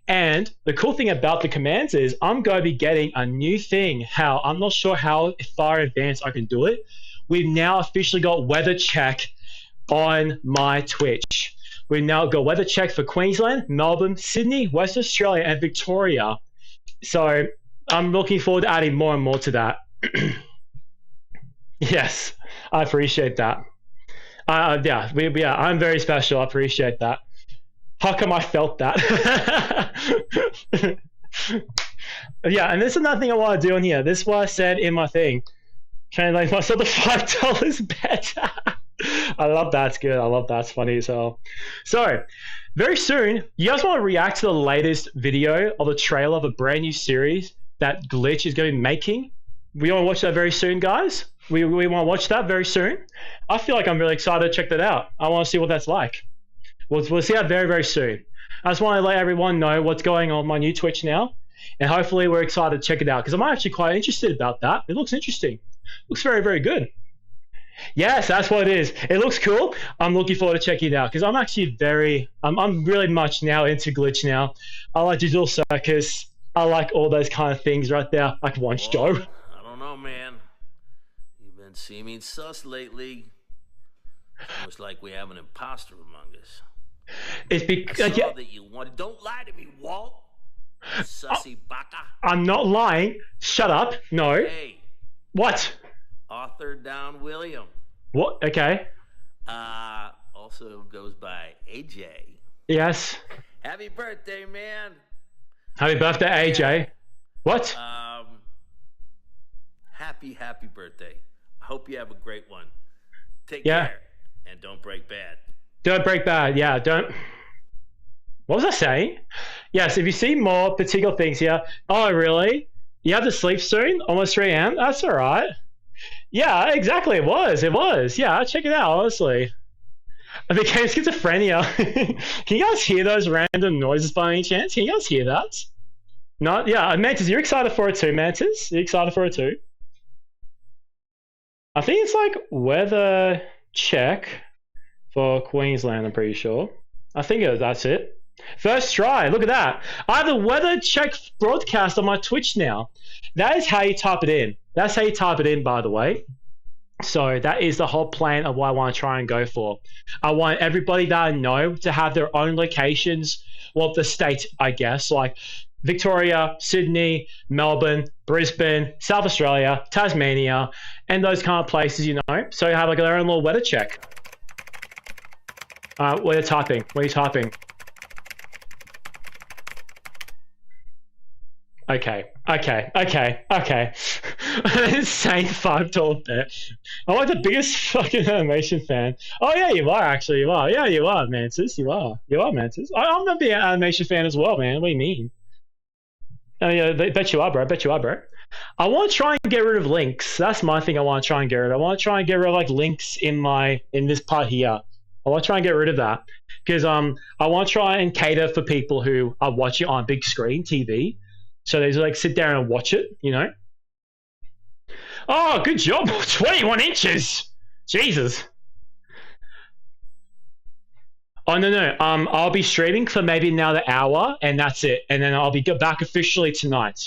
And the cool thing about the commands is I'm going to be getting a new thing. I'm not sure how far advanced I can do it. We've now officially got weather check on my Twitch. We've now got weather check for Queensland, Melbourne, Sydney, West Australia, and Victoria. So I'm looking forward to adding more and more to that. Yes, I appreciate that. Yeah, I'm very special. I appreciate that. How come I felt that? Yeah, and this is another thing I want to do on here. This is what I said in my thing. Translate myself to $5 better. I love that's good. I love that's funny as hell. So, very soon, you guys want to react to the latest video of a trailer of a brand new series that Glitch is going to be making? We want to watch that very soon, guys. We want to watch that very soon. I feel like I'm really excited to check that out. I want to see what that's like. We'll see that very, very soon. I just want to let everyone know what's going on my new Twitch now. And hopefully we're excited to check it out because I'm actually quite interested about that. It looks interesting. Looks very, very good. Yes, that's what it is. It looks cool. I'm looking forward to checking it out because I'm actually I'm really much now into Glitch now. I like Digital Circus. I like all those kind of things right there. Like Once Joe. I don't know, man. You've been seeming sus lately. It's almost like we have an imposter among us. It's because I saw that you wanted. Don't lie to me, Walt. You sussy baka. I'm not lying. Shut up. No. Hey. What? Arthur Down William. What? Okay. Also goes by AJ. Yes. Happy birthday, man. Happy birthday, AJ. What? Happy birthday. I hope you have a great one. Take Yeah. care and don't break bad. Don't break bad. Yeah, don't. What was I saying? Yes, if you see more particular things here. Oh, really? You have to sleep soon? Almost 3 a.m.? That's all right. Yeah, exactly. It was. Yeah, check it out, honestly. I became schizophrenia. Can you guys hear those random noises by any chance? Can you guys hear that? No? Yeah, Mantis, you're excited for it too, Mantis? You excited for it too? I think it's like weather check for Queensland, I'm pretty sure. I think that's it. First try, look at that. I have the weather check broadcast on my Twitch now. That is how you type it in. That's how you type it in, by the way. So that is the whole plan of what I want to try and go for. I want everybody that I know to have their own locations, well, the state, I guess, like Victoria, Sydney, Melbourne, Brisbane, South Australia, Tasmania, and those kind of places, you know. So you have like their own little weather check. What are you typing? What are you typing? Okay. Insane $5 bet. I'm like the biggest fucking animation fan. Oh yeah, you are actually. You are. Yeah, you are, Mantis. You are. You are, Mantis. I'm gonna be an animation fan as well, man. What do you mean? Oh yeah, bet you are, bro. Bet you are, bro. I want to try and get rid of links. That's my thing. I want to try and get rid of. I want to try and get rid of like links in this part here. I want to try and get rid of that because I want to try and cater for people who are watching on big screen TV. So they just like sit there and watch it, you know. Oh, good job! 21 inches. Jesus. Oh no. I'll be streaming for maybe another hour, and that's it. And then I'll be back officially tonight.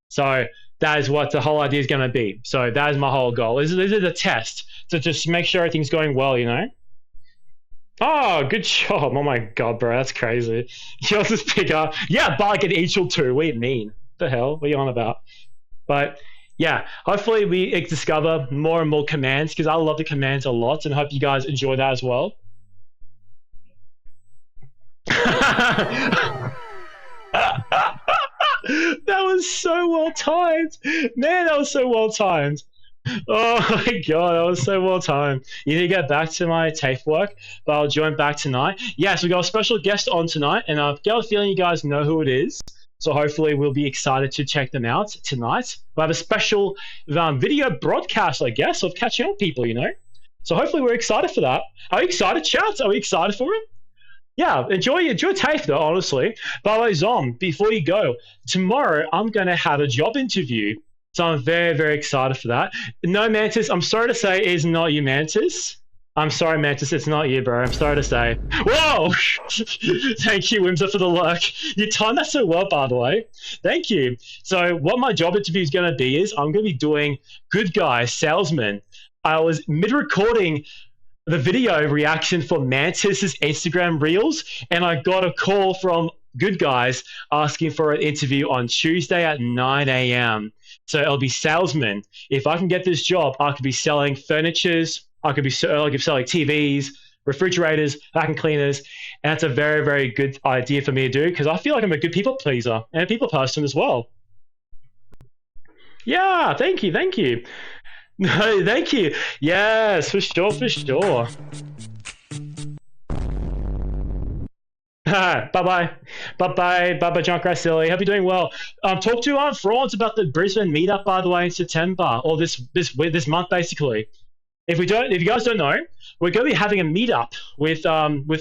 So that is what the whole idea is going to be. So that is my whole goal. This is a test to just make sure everything's going well, you know. Oh, good job. Oh my god, bro, that's crazy. Yours is bigger. Yeah, but like an equal 2. What do you mean? What the hell? What are you on about? But yeah, hopefully we discover more and more commands because I love the commands a lot and hope you guys enjoy that as well. That was so well timed. Man, that was so well timed. Oh my god, that was so well timed. You need to get back to my TAFE work, but I'll join back tonight. Yes, we got a special guest on tonight, and I've got a feeling you guys know who it is. So hopefully we'll be excited to check them out tonight. We'll have a special video broadcast, I guess, of catching up with people, you know. So hopefully we're excited for that. Are you excited, chat? Are we excited for it? Yeah, enjoy TAFE though, honestly. By the way, Zom, before you go, tomorrow I'm going to have a job interview. So I'm very, very excited for that. No, Mantis, I'm sorry to say it is not you, Mantis. I'm sorry, Mantis, it's not you, bro. I'm sorry to say. Whoa! Thank you, Wimser, for the lurk. You timed that so well, by the way. Thank you. So what my job interview is going to be is I'm going to be doing good guy, salesman. I was mid-recording the video reaction for Mantis's Instagram Reels, and I got a call from Good Guys asking for an interview on Tuesday at 9 a.m. So it'll be salesman. If I can get this job, I could be selling furnitures, I could be selling TVs, refrigerators, vacuum cleaners, and that's a very, very good idea for me to do because I feel like I'm a good people pleaser and a people person as well. Yeah, thank you. No, thank you. Yes, for sure. Bye-bye, Junkrat Silly. Hope you're doing well. Talk to Frauds about the Brisbane meetup, by the way, in September, or this month, basically. If you guys don't know, we're going to be having a meetup with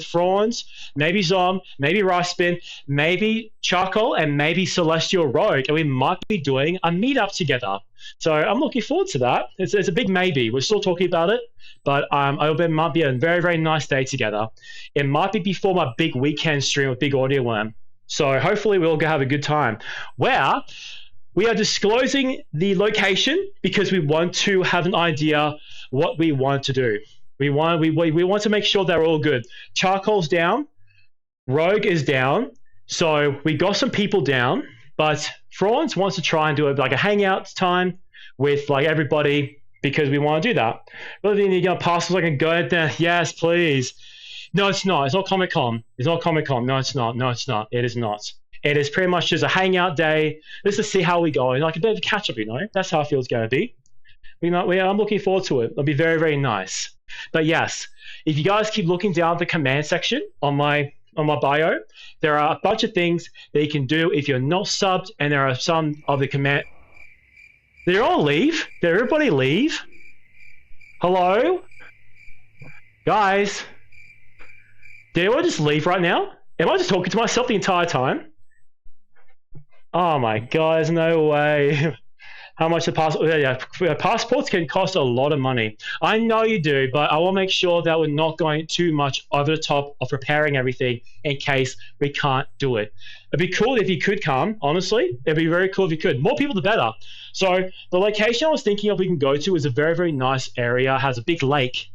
Frauds, maybe Zom, maybe Ricepin, maybe Charcoal, and maybe Celestial Rogue, and we might be doing a meetup together. So I'm looking forward to that. It's a big maybe. We're still talking about it, but it might be a very, very nice day together. It might be before my big weekend stream with Big Audio Worm. So hopefully we'll go have a good time. Where we are disclosing the location because we want to have an idea what we want to do. We want to make sure they're all good. Charcoal's down, Rogue is down, so we got some people down, but Frauds wants to try and do a hangout time with everybody because we want to do that. Whether you got passports, I can go there. Yes, please. No, it's not. It's not Comic-Con. It's not Comic-Con. No, it's not. It is not. It is pretty much just a hangout day just to see how we go. Like a bit of a catch-up, you know. That's how I feel it's going to be. I'm looking forward to it. It'll be very, very nice. But yes, if you guys keep looking down the command section on my bio, there are a bunch of things that you can do if you're not subbed, and there are some of the command. Did they all leave? Did everybody leave? Hello? Guys? Did everyone just leave right now? Am I just talking to myself the entire time? Oh my god, there's no way. How much the passport? Yeah, passports can cost a lot of money. I know you do, but I will make sure that we're not going too much over the top of preparing everything in case we can't do it. It'd be cool if you could come, honestly. It'd be very cool if you could. More people, the better. So the location I was thinking of we can go to is a very, very nice area. It has a big lake,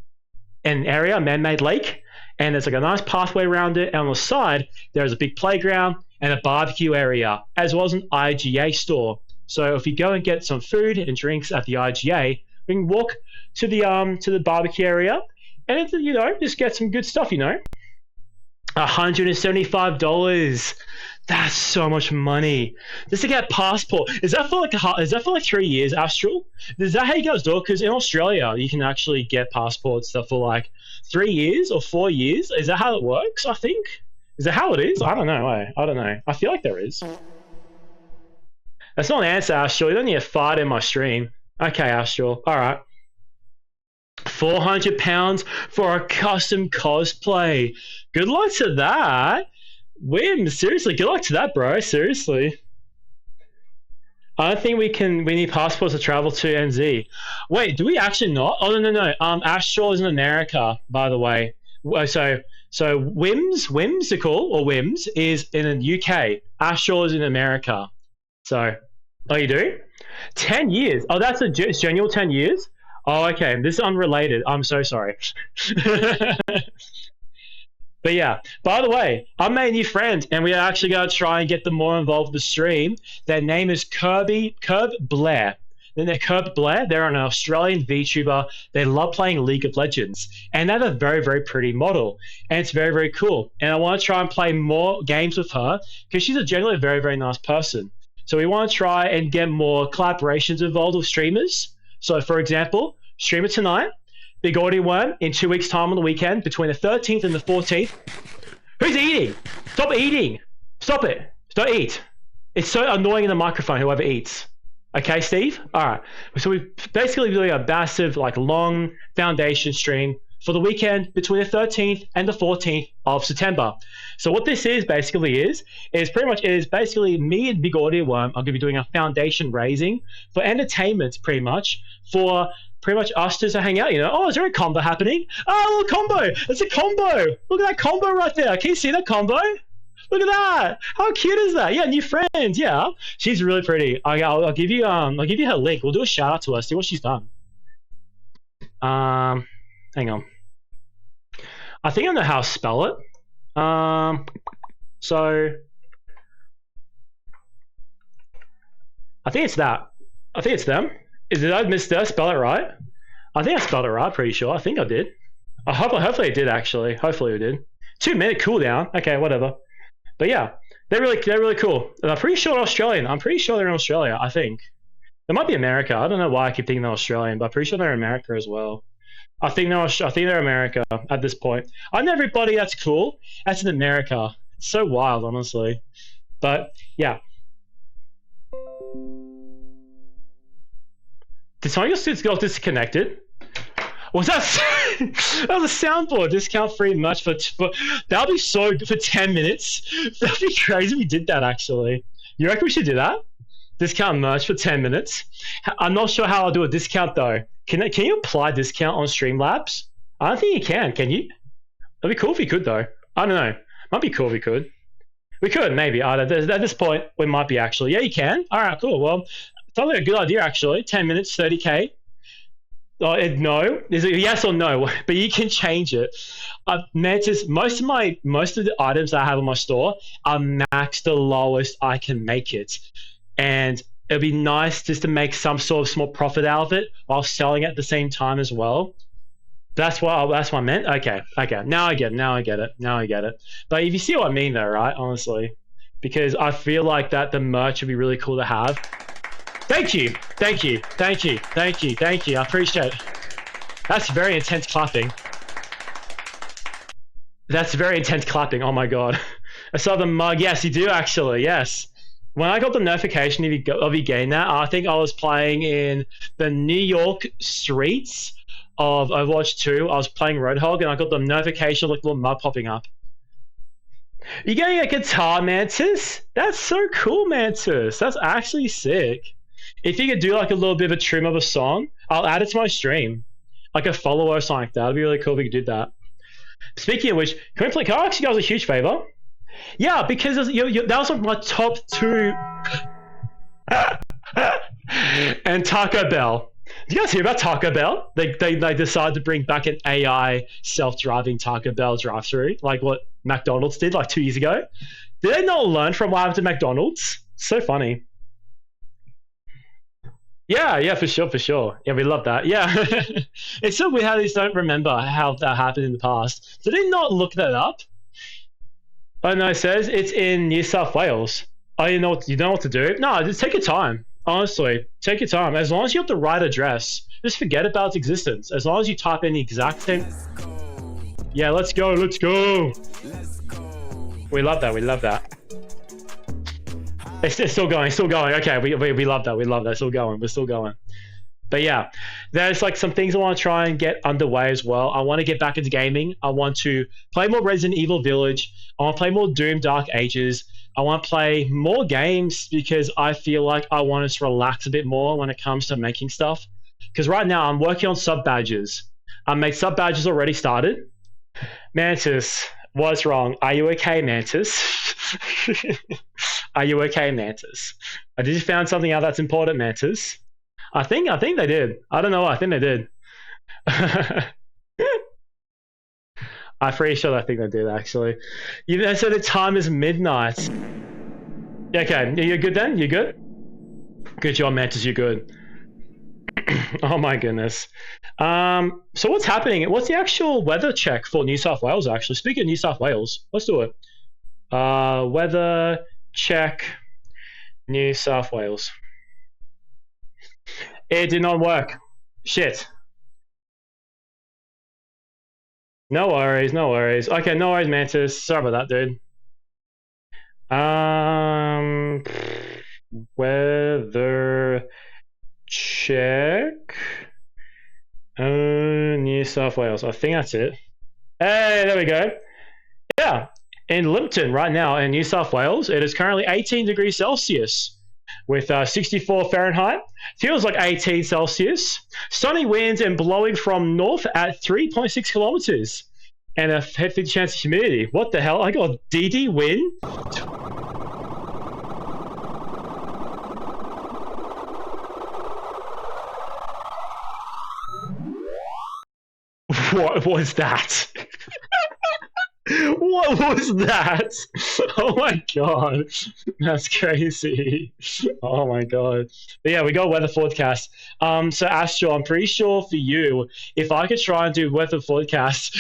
a man-made lake, and there's a nice pathway around it. And on the side, there's a big playground and a barbecue area, as well as an IGA store. So if you go and get some food and drinks at the IGA, we can walk to the barbecue area and just get some good stuff. $175. That's so much money just to get a passport. Is that for 3 years, Astral? Is that how you guys do it? Because in Australia, you can actually get passports that for 3 years or 4 years. Is that how it works? I think. Is that how it is? I don't know. I don't know. I feel like there is. That's not an answer, Astral. You don't need to fart in my stream. Okay, Astral. All right. £400 for a custom cosplay. Good luck to that. Wim, seriously, good luck to that, bro. Seriously. I don't think we need passports to travel to NZ. Wait, do we actually not? Oh, no. Astral is in America, by the way. So Wims, they're called, or Wims, is in the UK. Astral is in America. So, you do? 10 years. Oh, that's a genuine 10 years? Oh, okay. This is unrelated. I'm so sorry. But yeah, by the way, I made a new friend, and we are actually going to try and get them more involved with the stream. Their name is Curb Blair. Then they're Curb Blair. They're an Australian VTuber. They love playing League of Legends, and they have a very, very pretty model, and it's very, very cool. And I want to try and play more games with her because she's a generally very, very nice person. So we want to try and get more collaborations involved with streamers. So, for example, streamer tonight, Big Audio Worm in 2 weeks' time on the weekend between the 13th and the 14th. Who's eating? Stop eating! Stop it! Don't eat! It's so annoying in the microphone, whoever eats. Okay, Steve? All right. So we're basically doing a massive, like, long foundation stream for the weekend between the 13th and the 14th of September. So what this is basically is pretty much basically me and Big Audio Worm are going to be doing a foundation raising for entertainment, pretty much, for pretty much us to hang out, you know. Oh, is there a combo happening? Oh, a little combo. It's a combo. Look at that combo right there. Can you see that combo? Look at that! How cute is that? Yeah, new friends. Yeah, she's really pretty. I'll give you her link. We'll do a shout out to her. See what she's done. Hang on. I think I know how to spell it. So I think it's that. I think it's them. Did I spell it right? I think I spelled it right. Pretty sure. I think I did. Hopefully I did actually. Hopefully we did. 2-minute cooldown. Okay, whatever. But yeah, they're really cool. And I'm pretty sure they're Australian. I'm pretty sure they're in Australia, I think. They might be America. I don't know why I keep thinking they're Australian, but I'm pretty sure they're America as well. I think they're America at this point. I know everybody that's cool. That's in America. It's so wild, honestly. But yeah. Did someone just go disconnected? Was that that was a soundboard discount free merch for that'll be so good for 10 minutes. That'd be crazy if we did that actually. You reckon we should do that? Discount merch for 10 minutes. I'm not sure how I'll do a discount though. Can you apply discount on Streamlabs? I don't think you can you? That'd be cool if you could though. I don't know. Might be cool if we could. We could maybe. At this point we might be actually. Yeah, you can. All right, cool. Well, it's probably a good idea actually. 10 minutes, 30k. No, is it yes or no? But you can change it. Mantis, most of the items that I have in my store are max the lowest I can make it, and it'd be nice just to make some sort of small profit out of it while selling at the same time as well. That's what I meant. Okay. Now I get it. But if you see what I mean, though, right? Honestly, because I feel like that the merch would be really cool to have. Thank you. I appreciate it. That's very intense clapping. Oh my god. I saw the mug. Yes, you do actually. Yes. When I got the notification of you getting that, I think I was playing in the New York streets of Overwatch 2. I was playing Roadhog and I got the notification of the little mug popping up. You're getting a guitar, Mantis? That's so cool, Mantis. That's actually sick. If you could do like a little bit of a trim of a song, I'll add it to my stream. Like a follow or something like that. That'd be really cool if you could do that. Speaking of which, can I ask you guys a huge favor? Yeah, because that was like my top 2. And Taco Bell. Did you guys hear about Taco Bell? They decided to bring back an AI self-driving Taco Bell drive-thru, like what McDonald's did like 2 years ago. Did they not learn from what happened to McDonald's? So funny. Yeah, for sure. Yeah, we love that. Yeah. It's so weird how these don't remember how that happened in the past. Did they not look that up? Oh no, it says it's in New South Wales. Oh, you know what to do? No, just take your time. Honestly, take your time. As long as you have the right address, just forget about its existence. As long as you type in the exact same. Yeah, let's go. We love that. It's still going. Okay, we love that. We're still going. But yeah, there's like some things I want to try and get underway as well. I want to get back into gaming. I want to play more Resident Evil Village. I want to play more Doom Dark Ages. I want to play more games because I feel like I want to relax a bit more when it comes to making stuff. Because right now I'm working on sub badges. I made sub badges already started. Mantis, what's wrong? Are you okay, Mantis? Are you okay, Mantis? Did you found something out that's important, Mantis? I think they did. I don't know. I think they did. I'm pretty sure I think they did actually. They said the time is midnight. Okay, you're good then? You good? Good job, Mantis. You're good. Oh my goodness. So what's happening? What's the actual weather check for New South Wales? Actually, speaking of New South Wales, let's do it. Weather check, New South Wales. It did not work. Shit. No worries. Okay, no worries, Mantis. Sorry about that, dude. Weather check. New South Wales. I think that's it. Hey, there we go. Yeah, in Lympton right now in New South Wales, it is currently 18 degrees Celsius with 64 Fahrenheit. Feels like 18 Celsius. Sunny winds and blowing from north at 3.6 kilometers. And a 50 chance of humidity. What the hell? I got DD win? What was that? What was that? Oh my god. That's crazy. Oh my god. But yeah, we got weather forecast. So Astro, I'm pretty sure for you, if I could try and do weather forecast,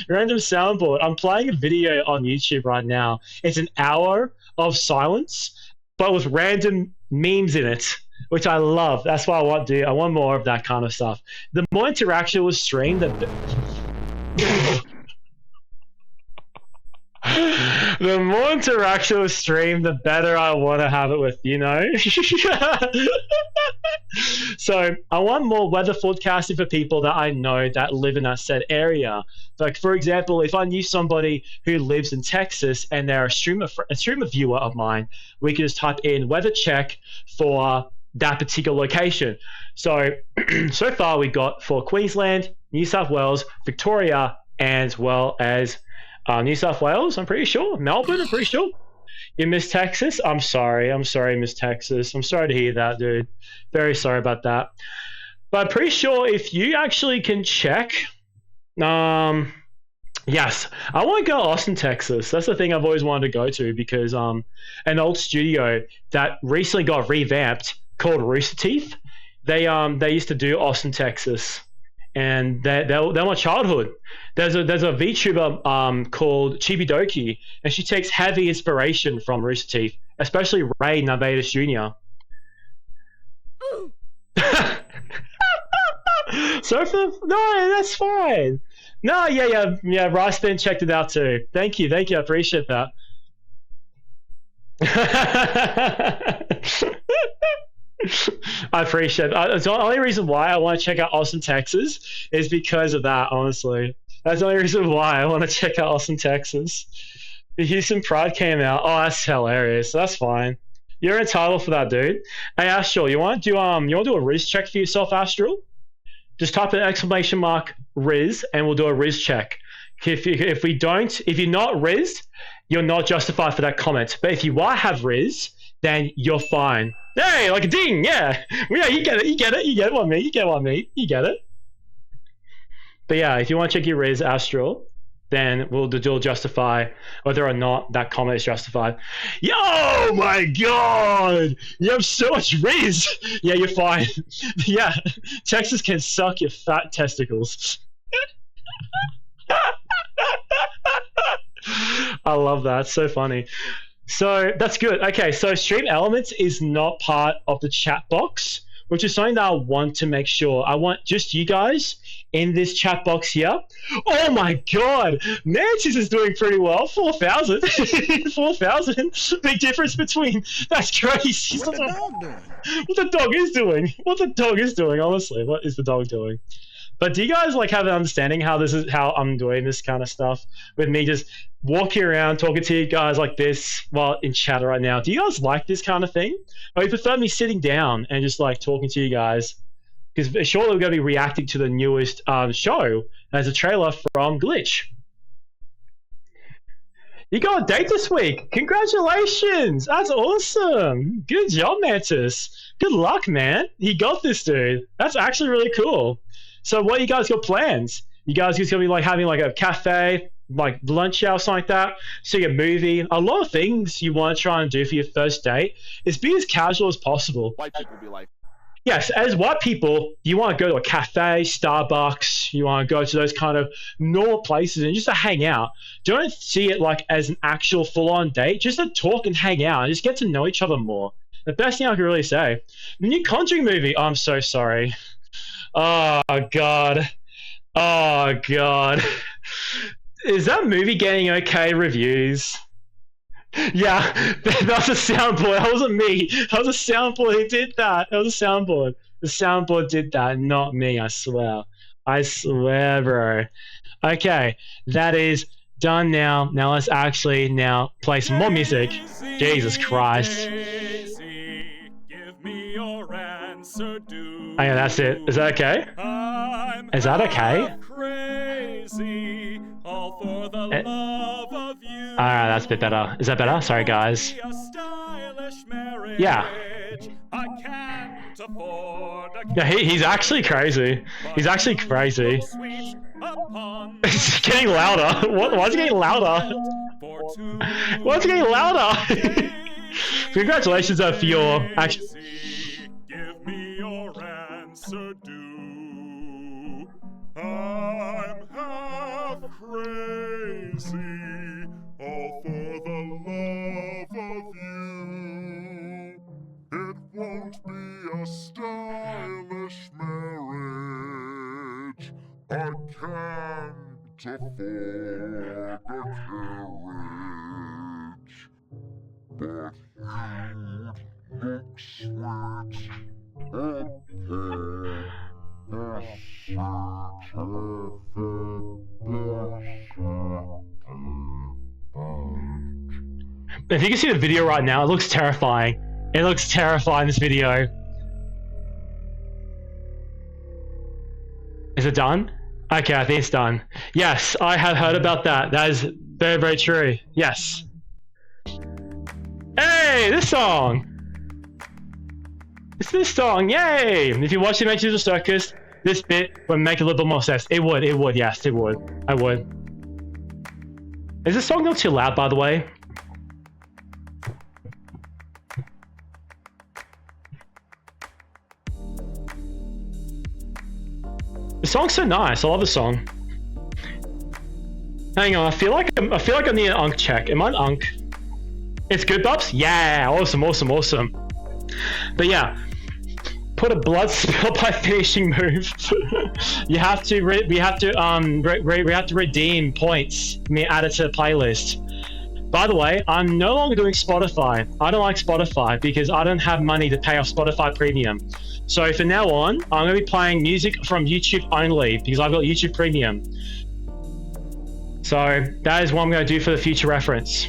random soundboard. I'm playing a video on YouTube right now. It's an hour of silence, but with random memes in it, which I love. That's what I want to do. I want more of that kind of stuff. The more interaction with stream, the more interaction with stream, the better I want to have it with, you know? So I want more weather forecasting for people that I know that live in that said area. Like, for example, if I knew somebody who lives in Texas and they're a streamer viewer of mine, we could just type in weather check for that particular location. So, so far we got for Queensland, New South Wales, Victoria, as well as New South Wales, I'm pretty sure. Melbourne, I'm pretty sure. You miss Texas? I'm sorry, Miss Texas. I'm sorry to hear that, dude. Very sorry about that. But I'm pretty sure if you actually can check, yes, I want to go to Austin, Texas. That's the thing I've always wanted to go to because an old studio that recently got revamped called Rooster Teeth. They used to do Austin, Texas. And they're my childhood. There's a VTuber called Chibidoki, and she takes heavy inspiration from Rooster Teeth, especially Ray Navitas Jr. No, that's fine. No, yeah. Riceman checked it out too. Thank you. I appreciate that. I appreciate it. The only reason why I want to check out Austin, Texas is because of that, honestly. That's the only reason why I want to check out Austin, Texas. The Houston Pride came out. Oh, that's hilarious. That's fine. You're entitled for that, dude. Hey, Astral, you want to do a Riz check for yourself, Astral? Just type in ! Riz, and we'll do a Riz check. If you're not Riz, you're not justified for that comment. But if you have Riz, then you're fine. Hey, like a ding, yeah. Yeah, you get it. You get what I mean. You get it. But yeah, if you want to check your Riz, Astral, then we'll justify whether or not that comment is justified. Yo, my God! You have so much Riz! Yeah, you're fine. Yeah, Texas can suck your fat testicles. I love that. It's so funny. So that's good. Okay, so Stream Elements is not part of the chat box, which is something that I want to make sure. I want just you guys in this chat box here. Oh my God, Mantis is doing pretty well. 4,000. 4,000. Big difference between. That's crazy. What the dog doing? What the dog is doing, honestly. What is the dog doing? But do you guys have an understanding how I'm doing this kind of stuff with me just walking around talking to you guys like this while in chat right now? Do you guys like this kind of thing? Or you prefer me sitting down and just talking to you guys? Because surely we're going to be reacting to the newest show as a trailer from Glitch. You got a date this week. Congratulations. That's awesome. Good job, Mantis. Good luck, man. You got this, dude. That's actually really cool. So what you guys got plans? You guys just gonna be having a cafe, lunch hour, something like that, seeing a movie. A lot of things you want to try and do for your first date is be as casual as possible. White people be like, yes, as white people, you want to go to a cafe, Starbucks, you want to go to those kind of normal places and just to hang out. Don't see it as an actual full-on date, just to talk and hang out and just get to know each other more. The best thing I can really say. The new Conjuring movie, I'm so sorry. Oh God. Is that movie getting okay reviews? Yeah, that was a soundboard. That wasn't me. That was a soundboard who did that. That was a soundboard. The soundboard did that, not me, I swear. I swear, bro. Okay, that is done now. Now let's actually now play some more music. Jesus Christ. Give me your answer, do. Oh yeah, that's it. Is that okay? Is that okay? Crazy, all for the love of you. Alright, that's a bit better. Is that better? Sorry, guys. Yeah. I can't afford a Yeah, he's actually crazy. He's actually crazy. It's getting louder. What? Why is it getting louder? Why is it getting louder? Congratulations for your action. Give me your answer, do. I'm half crazy, all for the love of you. It won't be a stylish marriage. I can't afford a carriage. But you'd look sweet upon If you can see the video right now, it looks terrifying. It looks terrifying, this video. Is it done? Okay, I think it's done. Yes, I have heard about that. That is very, very true. Yes. Hey, this song! It's this song, yay! If you watch the Adventures of Circus, this bit would make a little bit more sense. It would, yes, it would. I would. Is this song not too loud, by the way? The song's so nice. I love the song. Hang on, I feel like I need an unk check. Am I an unk? It's good, Bubs? Yeah, awesome, awesome, awesome. But yeah, put a blood spell by finishing move. We have to redeem points. Add it to the playlist. By the way, I'm no longer doing Spotify. I don't like Spotify because I don't have money to pay off Spotify Premium. So from now on, I'm going to be playing music from YouTube only because I've got YouTube Premium. So that is what I'm going to do for the future reference.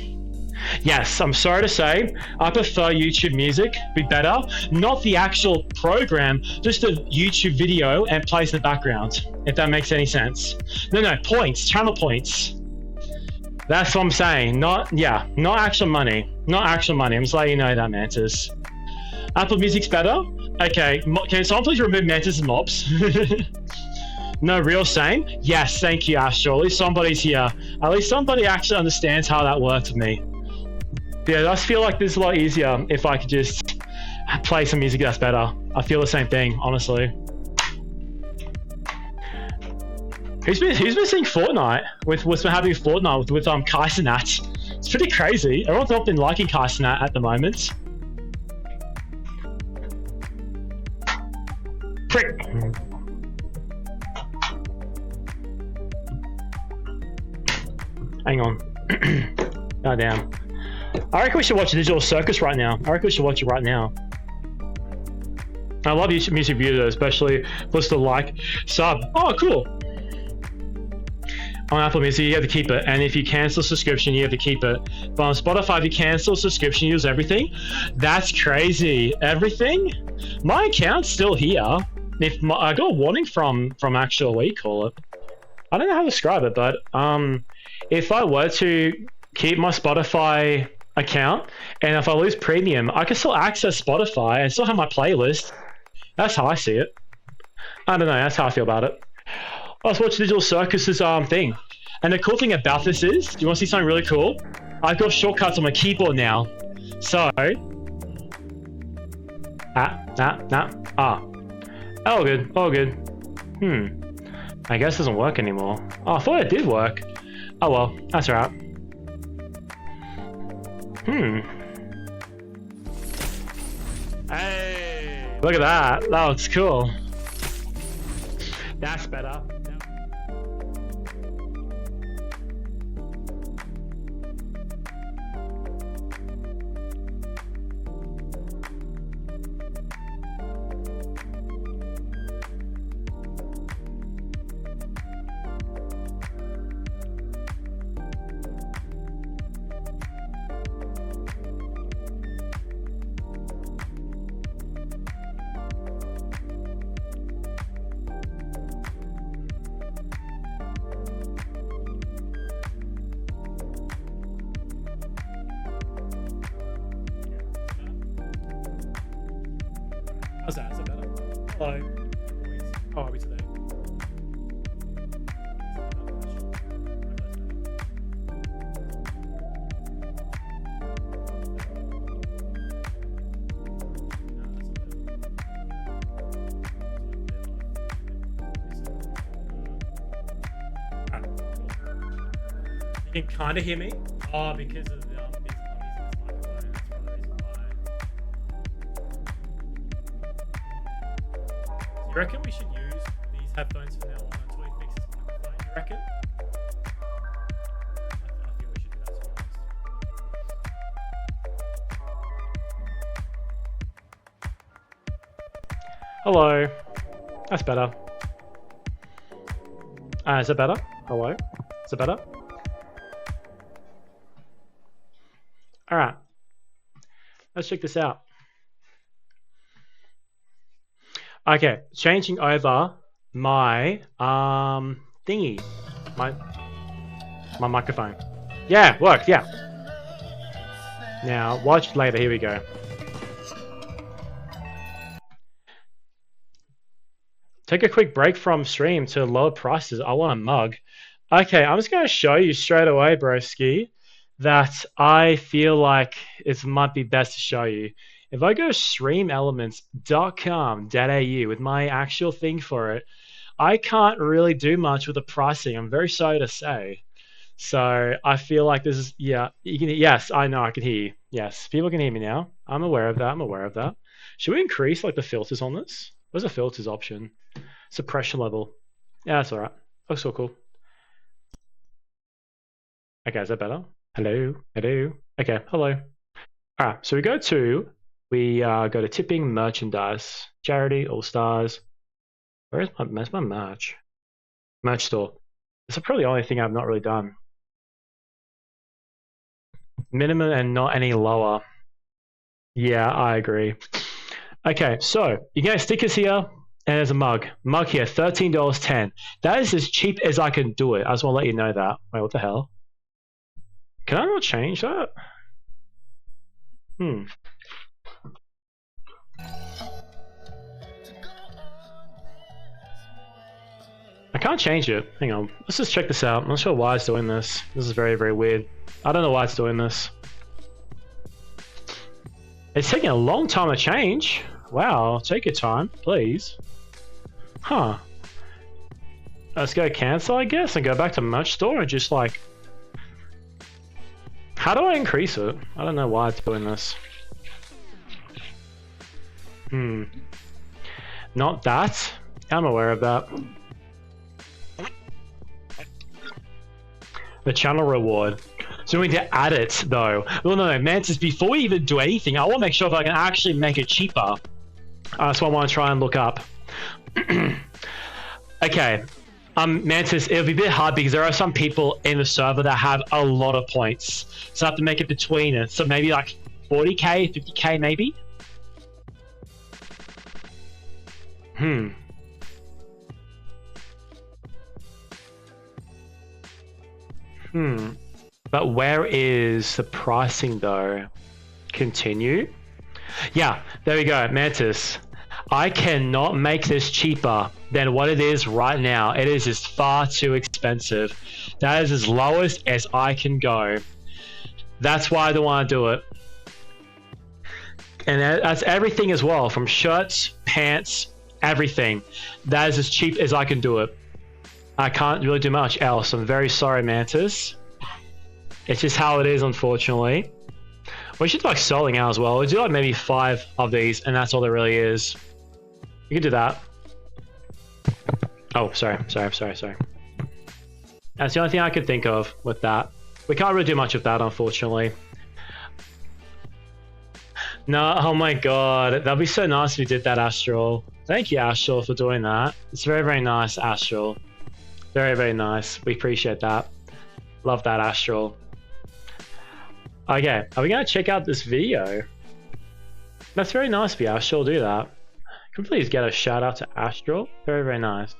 Yes, I'm sorry to say, I prefer YouTube music, be better. Not the actual program, just a YouTube video and plays in the background, if that makes any sense. No, points, channel points. That's what I'm saying. Not actual money. Not actual money. I'm just letting you know that, Mantis. Apple Music's better? Okay, can someone please remove Mantis and mobs? No, real same? Yes, thank you, Astro. At least somebody's here. At least somebody actually understands how that works with me. Yeah, I just feel like this is a lot easier if I could just play some music that's better. I feel the same thing, honestly. Who's been seeing Fortnite? What's been happening with Fortnite with Kaisenat? It's pretty crazy. Everyone's not been liking Kaisenat at the moment. Prick. Hang on. Oh damn. I reckon we should watch Digital Circus right now. I reckon we should watch it right now. I love YouTube music videos, especially plus the like sub. Oh, cool. On Apple Music, you have to keep it, and if you cancel subscription, you have to keep it. But on Spotify, if you cancel subscription, you lose everything. That's crazy. Everything? My account's still here. If I got a warning from actual 𝐈𝐌𝐏�𝐬𝐿. I don't know how to describe it, but if I were to keep my Spotify account, and if I lose premium, I can still access Spotify and still have my playlist. That's how I see it. I don't know. That's how I feel about it. Let's watch Digital Circus's thing. And the cool thing about this is, do you want to see something really cool? I've got shortcuts on my keyboard now. So, all good, all good. I guess it doesn't work anymore. Oh, I thought it did work. Oh well, that's alright. Hey, look at that. That looks cool. That's better. Hello, boys. How are we today? You can kind of hear me? Oh, because of the I'm using this microphone. That's probably the reason why. Do you reckon we should use these headphones from now on until we fix this microphone? Do you reckon? I feel we should do that, to be honest. Hello. That's better. Is it better? Hello? Is it better? Alright. Let's check this out. Okay, changing over my thingy. My microphone. Yeah, worked, yeah. Now watch later, here we go. Take a quick break from stream to lower prices. I want a mug. Okay, I'm just gonna show you straight away, broski, that I feel like it might be best to show you. If I go streamelements.com.au with my actual thing for it, I can't really do much with the pricing. I'm very sorry to say. So I feel like this is, yeah, you can, yes, I know, I can hear you. Yes, people can hear me now. I'm aware of that. I'm aware of that. Should we increase like the filters on this? Where's the filters option? Suppression level. Yeah, that's all right. Looks so cool. Okay, is that better? Hello, hello. Okay, hello. All right, so we go to tipping, merchandise, charity, all stars. Where's my merch? Merch store. This is probably the only thing I've not really done. Minimum and not any lower. Yeah, I agree. Okay, so you get stickers here, and there's a mug. Mug here, $13.10. That is as cheap as I can do it. I just want to let you know that. Wait, what the hell? Can I not change that? I can't change it. Hang on. Let's just check this out. I'm not sure why it's doing this. This is very, very weird. I don't know why it's doing this. It's taking a long time to change. Wow. Take your time, please. Huh. Let's go cancel, I guess, and go back to merch store and just like... How do I increase it? I don't know why it's doing this. Not that. I'm aware of that. The channel reward. So we need to add it though. Well, no, Mantis, before we even do anything, I want to make sure if I can actually make it cheaper. That's what I want to try and look up. Okay. Mantis, it'll be a bit hard because there are some people in the server that have a lot of points. So I have to make it between it. So maybe like 40k, 50k maybe? But where is the pricing though? Continue? Yeah, there we go, Mantis. I cannot make this cheaper than what it is right now. It is just far too expensive. That is as lowest as I can go. That's why I don't want to do it. And that's everything as well, from shirts, pants, everything. That is as cheap as I can do it. I can't really do much else. I'm very sorry, Mantis. It's just how it is, unfortunately. We should like selling out as well. We'll do like maybe 5 of these, and that's all there really is. You can do that. Oh, sorry. That's the only thing I could think of with that. We can't really do much of that, unfortunately. No, oh my god. That'd be so nice if you did that, Astral. Thank you, Astral, for doing that. It's very, very nice, Astral. Very, very nice. We appreciate that. Love that, Astral. Okay, are we going to check out this video? That's very nice of you, Astral. Do that. Can we please get a shout out to Astral? Very, very nice.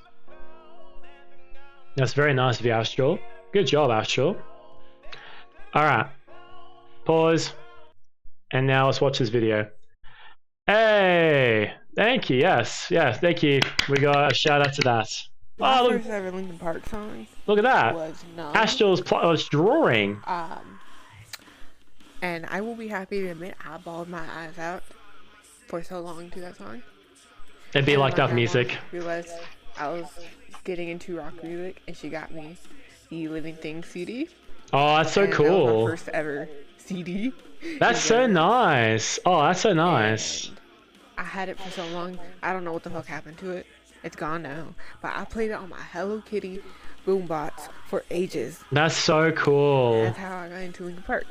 That's very nice of you, Astral. Good job, Astral. Alright. Pause. And now let's watch this video. Hey! Thank you. Yes. Yes. Thank you. We got a shout out to that. My Oh, first ever Linkin Park song look at that. was Numb. Was drawing. And I will be happy to admit I bawled my eyes out for so long to that song. It'd be like that music. Realized I was getting into rock music, and she got me the Living Things CD. Oh, that's so and cool. That was my first ever CD. That's so nice. Oh, that's so nice. And I had it for so long. I don't know what the fuck happened to it. It's gone now. But I played it on my Hello Kitty boombox for ages. That's so cool. That's how I got into Linkin Park.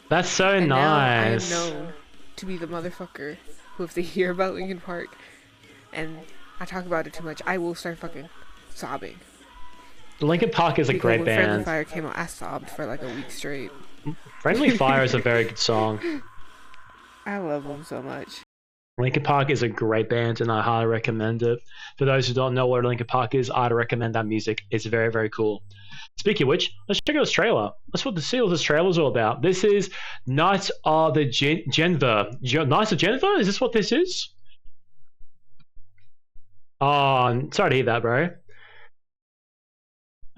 That's so and nice. Now I am known to be the motherfucker who, if they hear about Linkin Park and I talk about it too much, I will start fucking sobbing. Linkin Park is a great when band. Friendly Fire came out, I sobbed for like a week straight. Friendly Fire is a very good song. I love them so much. Linkin Park is a great band, and I highly recommend it. For those who don't know what Linkin Park is, I'd recommend that music. It's very, very cool. Speaking of which, let's check out this trailer. Let's see what this trailer is all about. This is Knights of the 𝐍𝐓. Knights of 𝐍𝐓? Is this what this is? Oh, sorry to hear that, bro.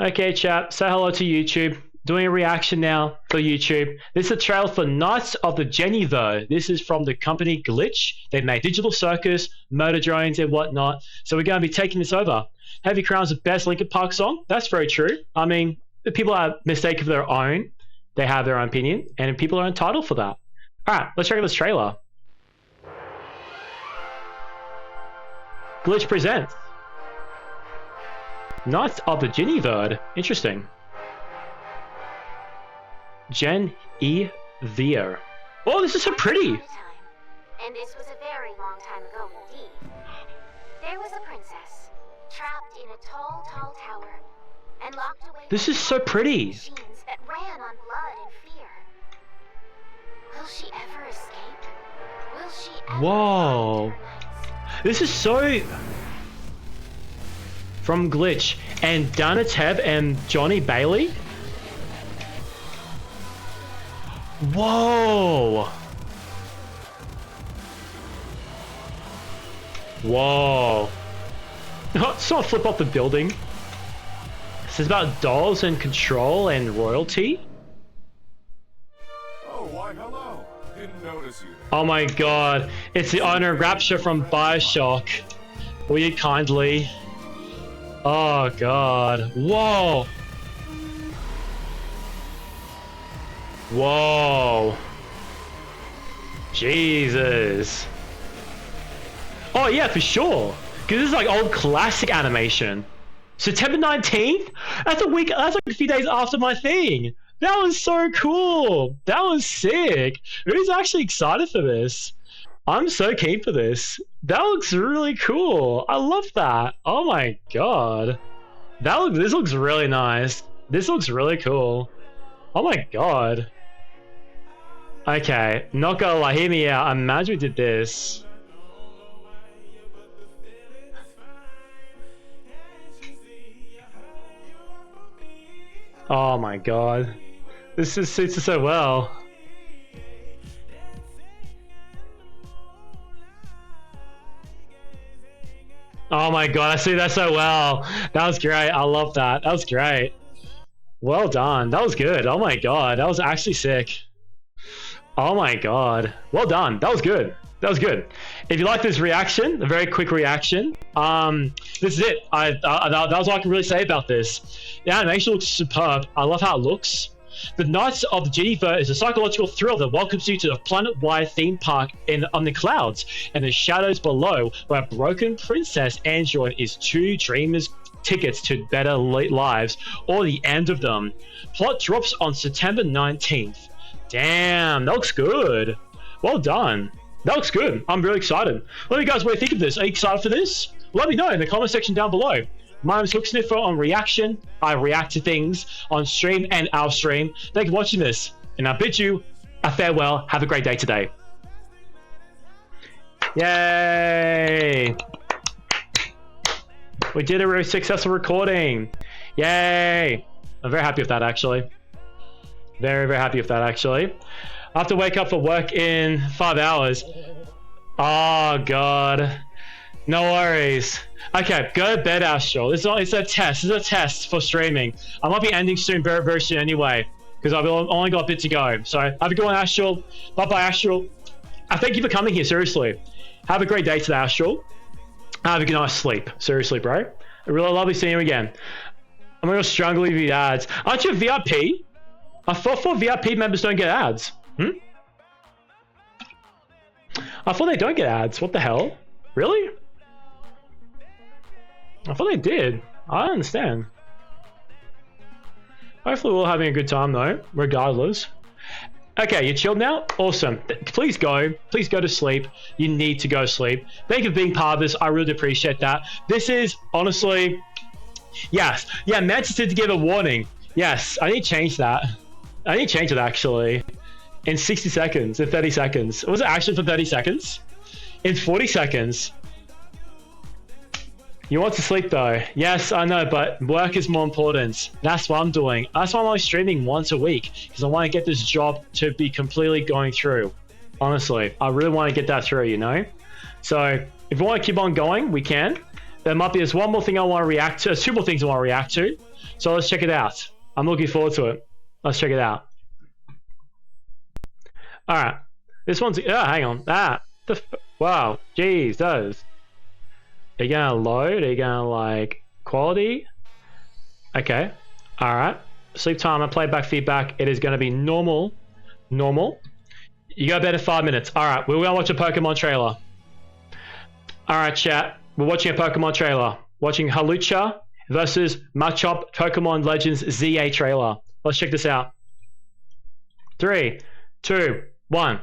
Okay, chap. Say hello to YouTube. Doing a reaction now for YouTube. This is a trailer for Knights of the 𝐍𝐓. This is from the company Glitch. They made Digital Circus, Murder Drones, and whatnot. So we're going to be taking this over. Heavy Crown's the best Linkin Park song. That's very true. I mean, the people are mistaken for their own. They have their own opinion, and people are entitled for that. All right, let's check out this trailer. Glitch presents Knights of the 𝐍𝐓. Interesting. 𝐍𝐓. Oh, this is so pretty. And this was a very long time ago indeed. There was a princess trapped in a tall, tall tower and locked away. This is so pretty. Machines that ran on blood and fear. Will she ever escape? Will she ever? Whoa. This is so from Glitch and 𝐷𝐷𝐷 and Johnny Bailey. Whoa! Whoa! Someone flip off the building. This is about dolls and control and royalty. Oh, why hello. Didn't notice you. Oh my god. It's the owner of Rapture from BioShock. Will you kindly? Oh god. Whoa! Whoa. Jesus. Oh yeah, for sure. Because this is like old classic animation. September 19th? That's like a few days after my thing. That was so cool. That was sick. Who's actually excited for this? I'm so keen for this. That looks really cool. I love that. Oh my god. This looks really nice. This looks really cool. Oh my god. Okay, not gonna lie, hear me out. Imagine we did this. Oh my god. This just suits us so well. Oh my god, I see that so well. That was great. I love that. That was great. Well done. That was good. Oh my god, that was actually sick. Oh my god. Well done. That was good. That was good. If you like this reaction, a very quick reaction, this is it. That was all I can really say about this. The animation looks superb. I love how it looks. The Knights of the 𝐍𝐓 is a psychological thrill that welcomes you to a planet-wide theme park on the clouds and the shadows below, where a broken princess android is two dreamers' tickets to better lives or the end of them. Plot drops on September 19th. Damn, that looks good. Well done. That looks good. I'm really excited. Let me guys what do you think of this. Are you excited for this? Let me know in the comment section down below. My name is hooksniffer on Reaction. I react to things on stream and our stream. Thank you for watching this. And I bid you a farewell. Have a great day today. Yay! We did a really successful recording. Yay! I'm very happy with that actually. Very, very happy with that actually. I have to wake up for work in 5 hours. Oh god. No worries. Okay, go to bed, Astral. It's a test. It's a test for streaming. I might be ending soon, very, very soon anyway, because I've only got a bit to go. So have a good one, Astral. Bye-bye, Astral. Thank you for coming here, seriously. Have a great day today, Astral. Have a good night's sleep. Seriously, bro. Really lovely seeing you again. I'm gonna struggle with the ads. Aren't you a VIP? I thought VIP members don't get ads. I thought they don't get ads. What the hell? Really? I thought they did. I don't understand. Hopefully we're all having a good time though, regardless. Okay, you chilled now? Awesome. Please go. Please go to sleep. You need to go to sleep. Thank you for being part of this. I really appreciate that. This is, honestly... Yes. Yeah, Manchester to give a warning. Yes, I need to change that. I need to change it, actually. In 60 seconds, in 30 seconds. Was it actually for 30 seconds? In 40 seconds. You want to sleep though? Yes, I know, but work is more important. That's what I'm doing. That's why I'm only streaming once a week, because I want to get this job to be completely going through. Honestly, I really want to get that through, you know? So, if we want to keep on going, we can. There might be just one more thing I want to react to. There's two more things I want to react to. So let's check it out. I'm looking forward to it. Let's check it out. Alright. This one's... Oh, hang on. Wow. Jeez, those. Are you gonna load? Are you gonna like quality? Okay. Alright. Sleep timer, playback feedback. It is gonna be normal. Normal. You go bed in 5 minutes. Alright, we're gonna watch a Pokemon trailer. Alright, chat. We're watching a Pokemon trailer. Watching Hawlucha versus Machop Pokemon Legends ZA trailer. Let's check this out. 3, 2, 1.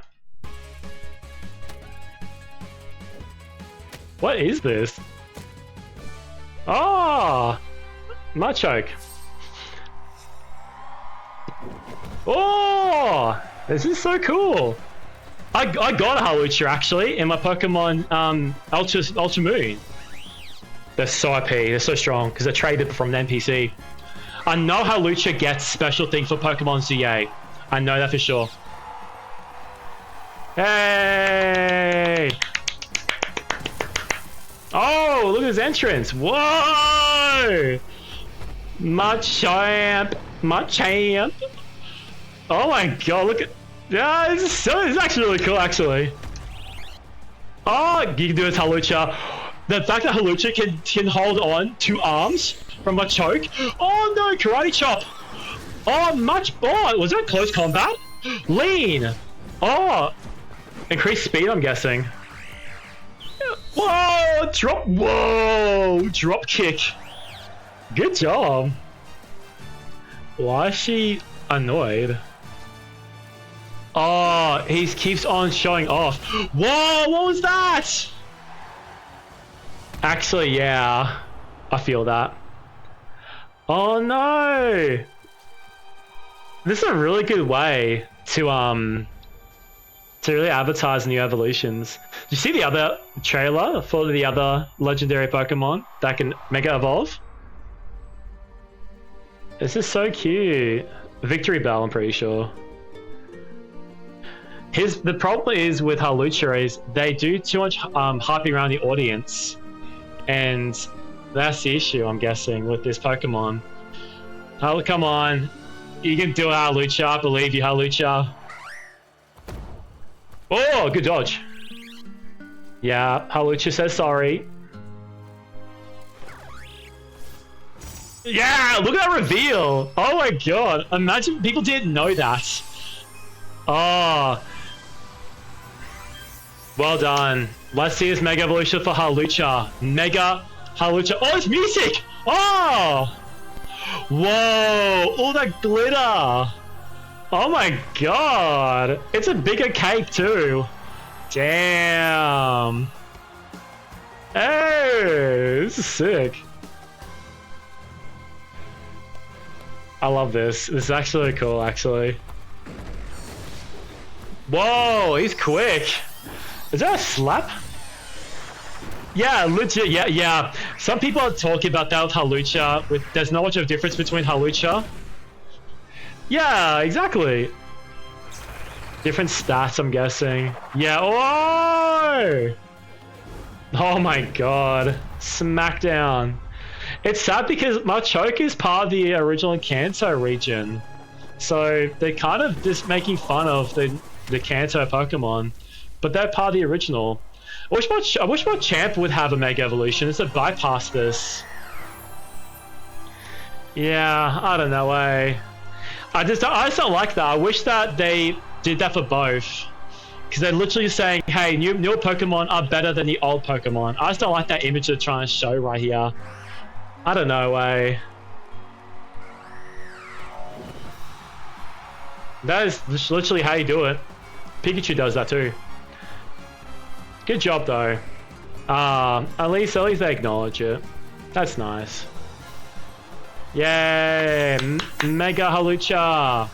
What is this? Oh! Machoke. Oh! This is so cool. I got a Hawlucha actually in my Pokemon Ultra Moon. They're so OP, they're so strong because they're traded from an NPC. I know Hawlucha gets special thing for Pokemon ZA. I know that for sure. Hey! Oh, look at his entrance. Whoa! Machamp. Machamp. Oh my god, look at... Yeah, this is actually really cool, actually. Oh, you can do a Hawlucha. The fact that Hawlucha can hold on 2 arms from a choke. Oh no, Karate Chop. Oh, oh, was that close combat? Lean. Oh, increased speed, I'm guessing. Whoa, drop kick. Good job. Why is she annoyed? Oh, he keeps on showing off. Whoa, what was that? Actually, yeah, I feel that. Oh no. This is a really good way to really advertise new evolutions. Did you see the other trailer for the other legendary Pokemon that can Mega Evolve? This is so cute. Victory Bell, I'm pretty sure. The problem is with Hawlucha is they do too much hyping around the audience, and that's the issue, I'm guessing, with this Pokemon. Oh, come on. You can do it, Hawlucha. I believe you, Hawlucha. Oh, good dodge. Yeah, Hawlucha says sorry. Yeah, look at that reveal. Oh my god. Imagine people didn't know that. Oh. Well done. Let's see this Mega Evolution for Hawlucha. Mega Hawlucha. Oh, it's music! Oh! Whoa! All that glitter! Oh my god! It's a bigger cake too! Damn! Hey! This is sick. I love this. This is actually cool, actually. Whoa! He's quick! Is that a slap? Yeah, legit, yeah. Some people are talking about that with Hawlucha. There's not much of a difference between Hawlucha. Yeah, exactly. Different stats, I'm guessing. Yeah, oh! Oh my god. Smackdown. It's sad because my choke is part of the original Kanto region. So they're kind of just making fun of the Kanto Pokemon. But they're part of the original. I wish my champ would have a Mega Evolution. It's a bypass this. Yeah, I don't know, I just don't like that. I wish that they did that for both. Because they're literally saying, hey, newer Pokemon are better than the old Pokemon. I just don't like that image they're trying to show right here. I don't know, That is literally how you do it. Pikachu does that too. Good job though. At least they acknowledge it. That's nice. Yay! Mega Halucha!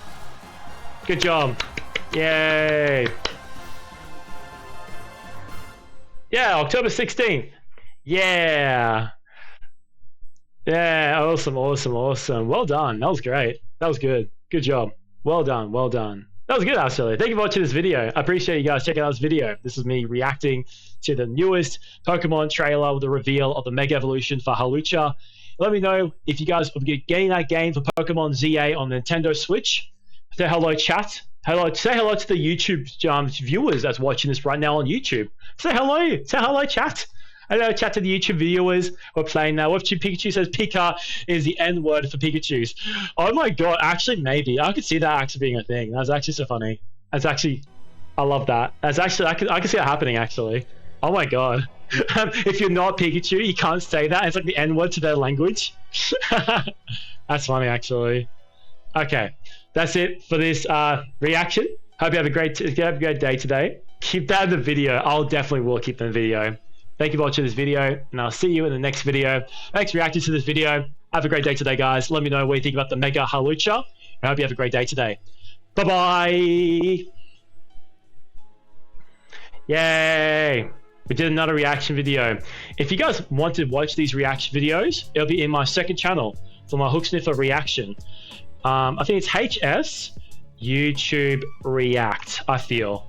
Good job. Yay! Yeah, October 16th. Yeah. Yeah, awesome. Well done. That was great. That was good. Good job. Well done. That was good, actually. Thank you for watching this video. I appreciate you guys checking out this video. This is me reacting to the newest Pokemon trailer with the reveal of the Mega Evolution for Halucha. Let me know if you guys will be getting that game for Pokemon ZA on Nintendo Switch. Say hello, chat. Say hello to the YouTube viewers that's watching this right now on YouTube. Say hello, chat. Hello, chat to the YouTube viewers. We're playing now. What Pikachu says Pika is the N word for Pikachus. Oh my god, actually maybe. I could see that actually being a thing. That's actually so funny. That's actually, I love that. That's actually, I can see that happening actually. Oh my god. If you're not Pikachu, you can't say that. It's like the N word to their language. That's funny actually. Okay, that's it for this reaction. Hope you have a great day today. Keep that in the video. I'll definitely will keep that in the video. Thank you for watching this video, and I'll see you in the next video. Thanks for reacting to this video. Have a great day today, guys. Let me know what you think about the Mega Halucha. I hope you have a great day today. Bye-bye. Yay. We did another reaction video. If you guys want to watch these reaction videos, it'll be in my second channel for my hooksniffer reaction. I think it's HS YouTube React, I feel.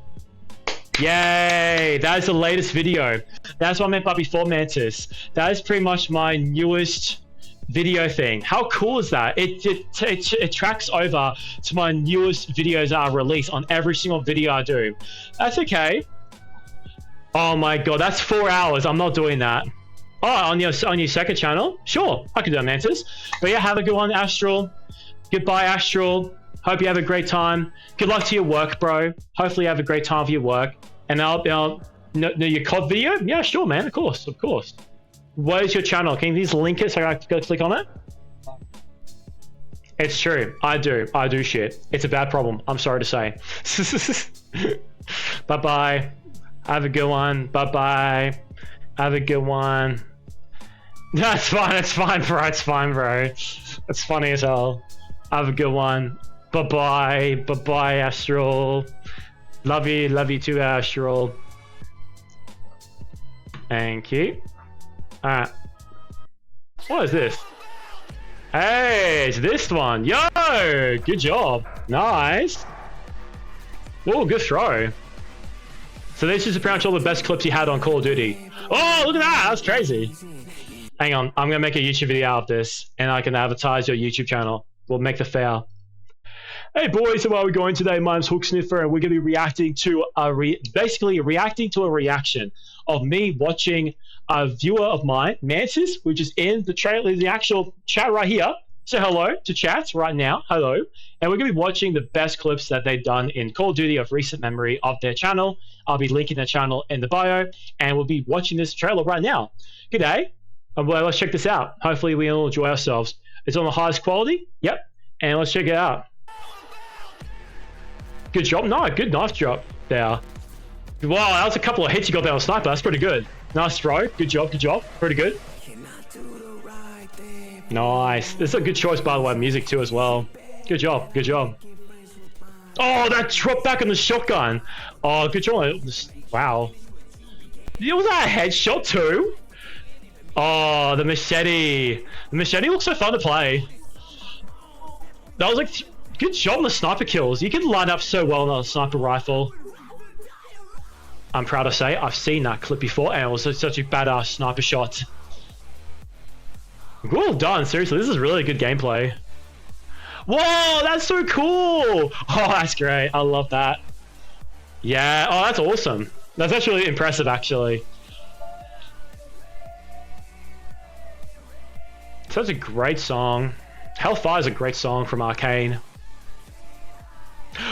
Yay! That is the latest video. That's what I meant by before Mantis. That is pretty much my newest video thing. How cool is that? It tracks over to my newest videos that I release on every single video I do. That's okay. Oh my god, that's 4 hours. I'm not doing that. Oh, on your second channel? Sure, I can do that, Mantis. But yeah, have a good one, Astral. Goodbye, Astral. Hope you have a great time. Good luck to your work, bro. Hopefully you have a great time for your work. And I'll your COD video? Yeah, sure, man. Of course. What is your channel? Can you please link it so I can go click on it? It's true. I do shit. It's a bad problem. I'm sorry to say. Bye-bye. Have a good one. Bye-bye. Have a good one. That's fine. It's fine, bro. It's fine, bro. It's funny as hell. Have a good one. Bye-bye. Bye-bye, Astral. Love you too, Astral. Thank you. Alright. What is this? Hey, it's this one. Yo! Good job. Nice. Oh, good throw. So this is pretty much all the best clips you had on Call of Duty. Oh, look at that. That's crazy. Hang on. I'm going to make a YouTube video out of this, and I can advertise your YouTube channel. We'll make the fair. Hey boys, so where are we going today? My name's Hooksniffer, and we're going to be reacting to basically reacting to a reaction of me watching a viewer of mine, Mantis, which is in the trailer, the actual chat right here. Say hello to chat right now. Hello. And we're going to be watching the best clips that they've done in Call of Duty of recent memory of their channel. I'll be linking their channel in the bio, and we'll be watching this trailer right now. Good day. Well, let's check this out. Hopefully we all enjoy ourselves. It's on the highest quality. Yep. And let's check it out. Good job. No, good knife drop there. Wow, that was a couple of hits you got there on sniper. That's pretty good. Nice throw. Good job. Pretty good. Nice. This is a good choice, by the way, music too as well. Good job. Oh, that drop back on the shotgun. Oh, good job. Wow. Was that a headshot too? Oh, the machete. The machete looks so fun to play. That was like, good job on the sniper kills. You can line up so well on a sniper rifle. I'm proud to say I've seen that clip before, and it was such a badass sniper shot. Well done, seriously, this is really good gameplay. Whoa, that's so cool! Oh, that's great, I love that. Yeah, oh, that's awesome. That's actually impressive, actually. Such a great song. Hellfire is a great song from Arcane.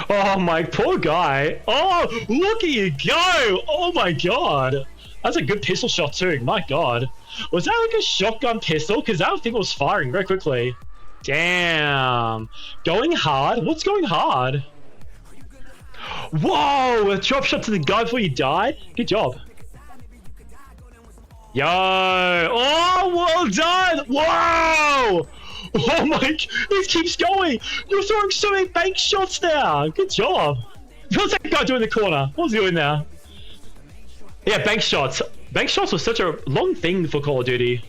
Oh, my poor guy. Oh, look at you go! Oh my god. That's a good pistol shot too, my god. Was that like a shotgun pistol? Because that thing was firing very quickly. Damn. Going hard? What's going hard? Whoa, a drop shot to the guy before you died? Good job. Yo. Oh, well done. Whoa. Oh my, this keeps going. You're throwing so many bank shots now. Good job. What's that guy doing in the corner? What's he doing there? Yeah, bank shots. Bank shots was such a long thing for Call of Duty. Is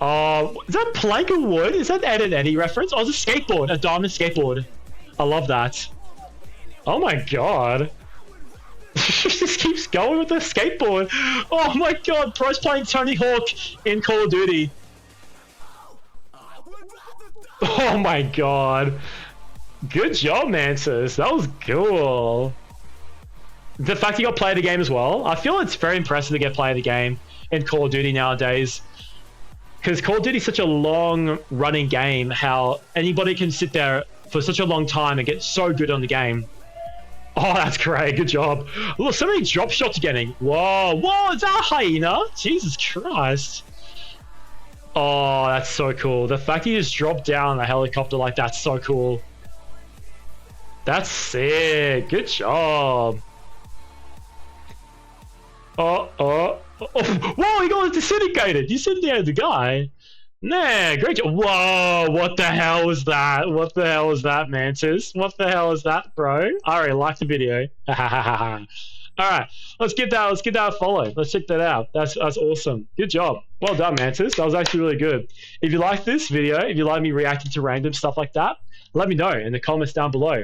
that plank of wood? Is that Ed and Eddie reference? Oh, it's a skateboard, a diamond skateboard. I love that. Oh my god. Just keeps going with the skateboard. Oh my god, bro's playing Tony Hawk in Call of Duty. Oh my god. Good job, Mantis. That was cool. The fact you got play the game as well, I feel it's very impressive to get play the game in Call of Duty nowadays. Because Call of Duty is such a long running game, how anybody can sit there for such a long time and get so good on the game. Oh, that's great. Good job. Look, so many drop shots you're getting. Whoa, whoa, is that a hyena? Jesus Christ. Oh, that's so cool. The fact you just dropped down a helicopter like that's so cool. That's sick. Good job. Whoa, he got disintegrated. You disintegrated the guy. Nah, great job. Whoa, what the hell was that? What the hell was that, Mantis? What the hell is that, bro? I already liked the video. Alright, let's give that a follow. Let's check that out. That's awesome. Good job. Well done, Mantis. That was actually really good. If you like this video, if you like me reacting to random stuff like that, let me know in the comments down below.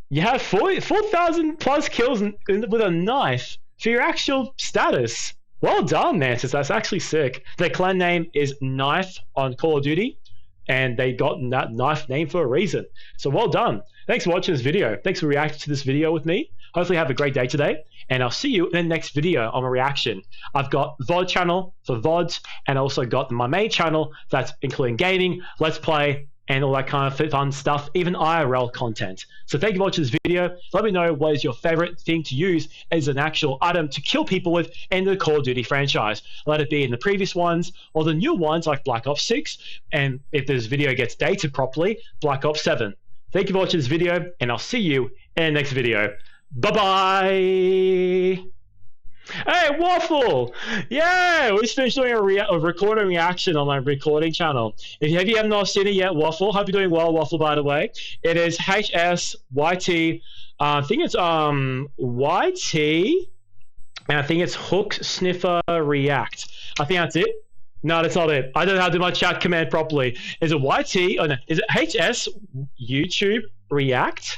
You have 4,000 plus kills with a knife for your actual status. Well done, Mantis. That's actually sick. Their clan name is Knife on Call of Duty, and they got that knife name for a reason. So well done. Thanks for watching this video. Thanks for reacting to this video with me. Hopefully have a great day today, and I'll see you in the next video on my reaction. I've got VOD channel for VODs, and also got my main channel that's including gaming, let's play, and all that kind of fun stuff, even IRL content. So thank you for watching this video. Let me know what is your favorite thing to use as an actual item to kill people with in the Call of Duty franchise. Let it be in the previous ones or the new ones like Black Ops 6, and if this video gets dated properly, Black Ops 7. Thank you for watching this video, and I'll see you in the next video. Bye-bye! Hey, Waffle! Yeah, we just finished doing a recording reaction on my recording channel. If you have not seen it yet, Waffle, hope you're doing well, Waffle, by the way. It is hhsyt, I think it's YT, and I think it's hooksniffer react. I think that's it. No, that's not it. I don't know how to do my chat command properly. Is it YT? Oh no, is it HS YouTube react?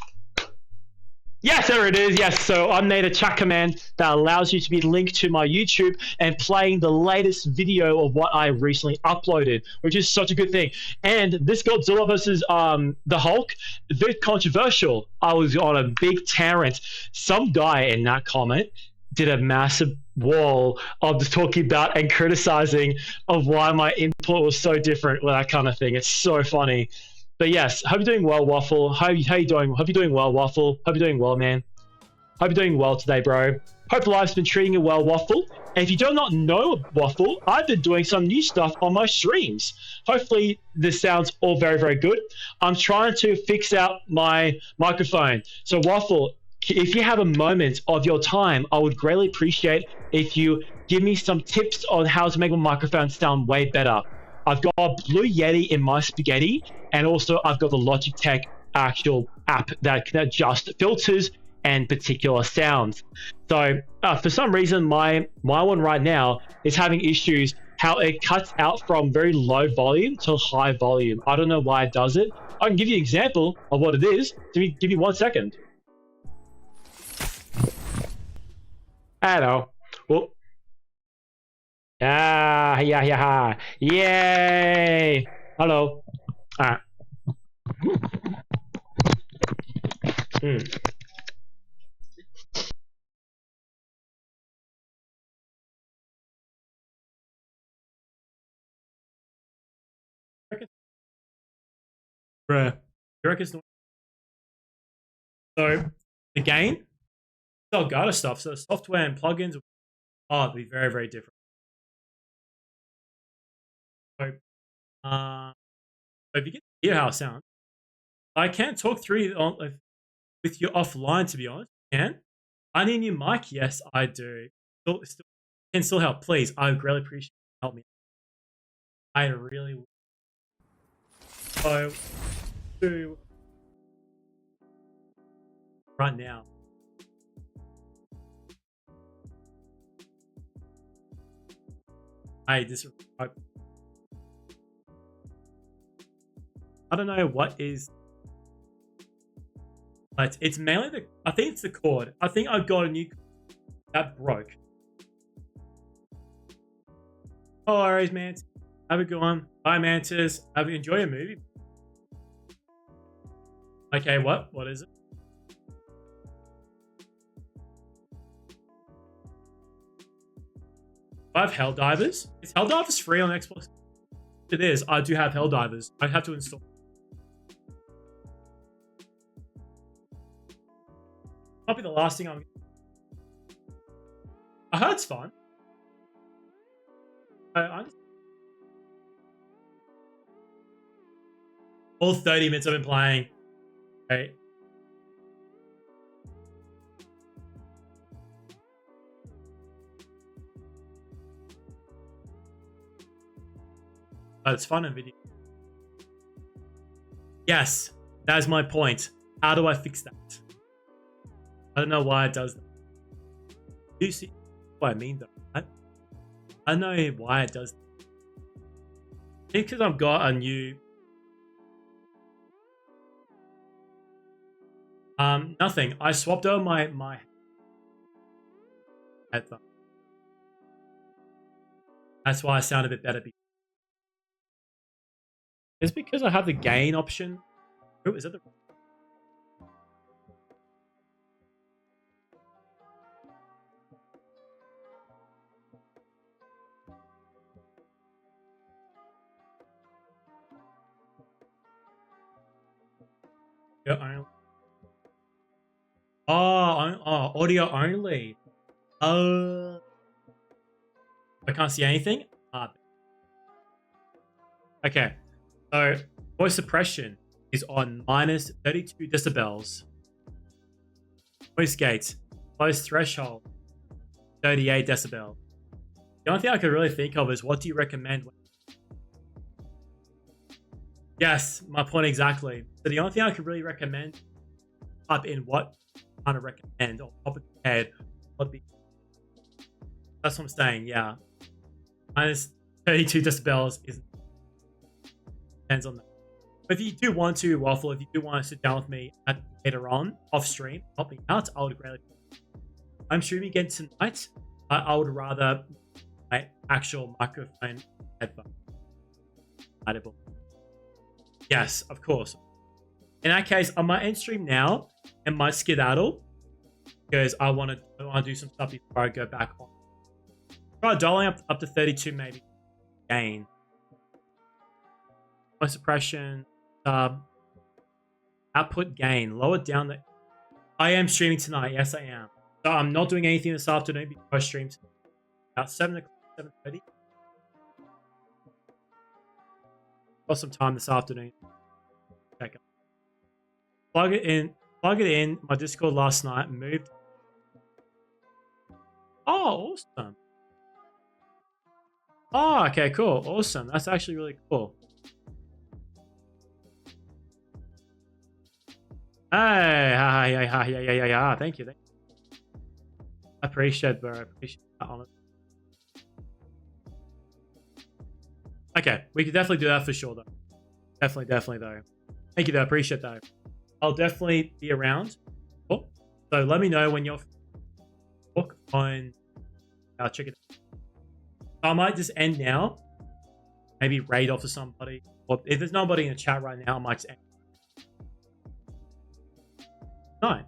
Yes, there it is. Yes, so I made a chat command that allows you to be linked to my YouTube and playing the latest video of what I recently uploaded, which is such a good thing. And this Godzilla versus the Hulk, very controversial. I was on a big tangent. Some guy in that comment did a massive wall of just talking about and criticizing of why my input was so different with that kind of thing. It's so funny. But yes, hope you're doing well, Waffle. How you doing? Hope you're doing well, Waffle. Hope you're doing well, man. Hope you're doing well today, bro. Hope life's been treating you well, Waffle. And if you do not know Waffle, I've been doing some new stuff on my streams. Hopefully this sounds all very, very good. I'm trying to fix out my microphone. So Waffle, if you have a moment of your time, I would greatly appreciate if you give me some tips on how to make my microphone sound way better. I've got Blue Yeti in my spaghetti, and also I've got the Logitech actual app that can adjust filters and particular sounds. So for some reason, my one right now is having issues how it cuts out from very low volume to high volume. I don't know why it does it. I can give you an example of what it is. Give me 1 second. Hello. Well, yeah. Yay. Hello. Ah. Bruh. You reckon it's not... So, the game, Elgato stuff, so software and plugins, it'd be very, very different. So, if you get to hear how it sounds, I can't talk through with you offline, to be honest. Can I need a new mic? Yes, I do. Still can still help. Please, I would greatly appreciate it. Help me. I really would. So, do right now. I don't know what is, but it's mainly I think it's the cord. I think I got a new that broke. Oh, worries, man. Have a good one. Bye, Mantis. Enjoy your movie. Okay, what? What is it? I have Helldivers. Is Helldivers free on Xbox? It is. I do have Helldivers. I have to install. Might be the last thing I'm... I heard it's fun. All 30 minutes I've been playing. Okay. But it's fun in video. Yes, that is my point. How do I fix that? I don't know why it does that. Do you see what I mean though? I don't know why it does that. I think because I've got a new... Nothing. I swapped over my headphone. That's why I sound a bit better. It's because I have the gain option. Oh, is that the... Yeah, audio only. I can't see anything. Okay, so voice suppression is on minus 32 decibels. Voice gate, close threshold, 38 decibel. The only thing I could really think of is what do you recommend? Yes, my point exactly. So the only thing I could really recommend up in what I kind of recommend or top of the head would be... That's what I'm saying, yeah. Minus 32 decibels is... Depends on that. But if you do want to, Waffle, if you do want to sit down with me later on, off stream, help me out, I would greatly... I'm streaming again tonight. I would rather my actual microphone headphone. Compatible. Yes, of course. In that case, I might end stream now and might skedaddle because I want to do some stuff before I go back on. Try dialing up to 32 maybe. Gain. Noise suppression. Output gain. Lower down the... I am streaming tonight. Yes, I am. So I'm not doing anything this afternoon before I stream about 7 o'clock, 7:30. Got some time this afternoon. Check it. Plug it in. My Discord last night moved. Oh, awesome. Oh, okay, cool. Awesome. That's actually really cool. Hey, yeah. Thank you. I appreciate it, bro. I appreciate that, honestly. Okay, we could definitely do that for sure, though. Definitely, though. Thank you, though. Appreciate that. I'll definitely be around. Oh, so let me know when you're... on check it out. So I might just end now. Maybe raid off to somebody. Or if there's nobody in the chat right now, I might just end. No.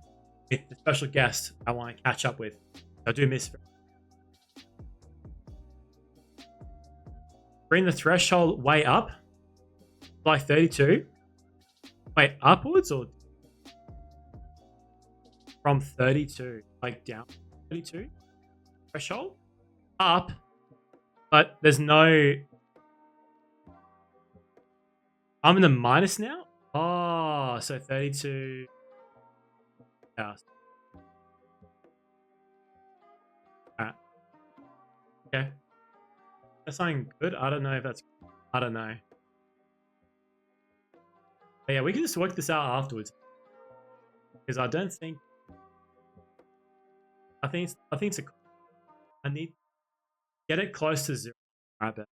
With the special guest I want to catch up with. I do miss. Bring the threshold way up. Like 32. Wait, upwards or from 32? Like down 32? Threshold? Up. But there's no... I'm in the minus now? Oh, so 32... Yeah. Alright. Okay. That's something good? I don't know if that's... I don't know. But yeah, we can just work this out afterwards. Because I don't think... I think it's a... I need... Get it close to 0. Alright, bet.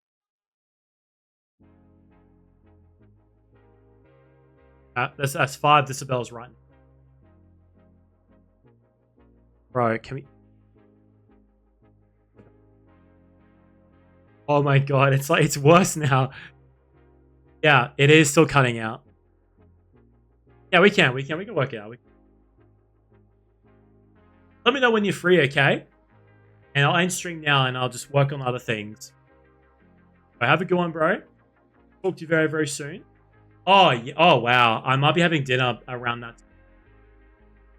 That's 5 decibels right now. Bro, can we... Oh my god, it's like, it's worse now. Yeah, it is still cutting out. Yeah, we can work it out. Let me know when you're free, okay? And I'll end stream now and I'll just work on other things. So have a good one, bro. Talk to you very, very soon. Oh, yeah. Oh, wow. I might be having dinner around that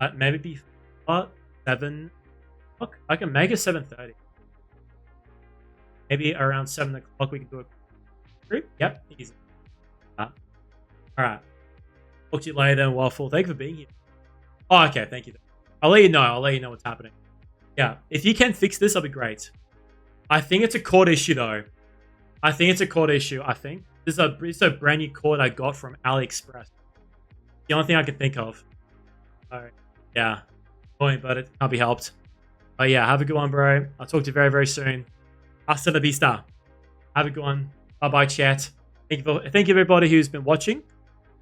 time. Maybe before 7 o'clock. I can make it 7:30. Maybe around 7 o'clock we can do a group. Yep, easy. Alright. Talk to you later then, Waffle. Thank you for being here. Oh, okay, thank you. I'll let you know what's happening. Yeah, if you can fix this, that'll be great. I think it's a cord issue though. I think it's a cord issue, This is a brand new cord I got from AliExpress. The only thing I can think of. Alright. Yeah. Annoying, but it can't be helped. But yeah, have a good one, bro. I'll talk to you very, very soon. Hasta la vista. Have a good one. Bye-bye, chat. Thank you everybody who's been watching.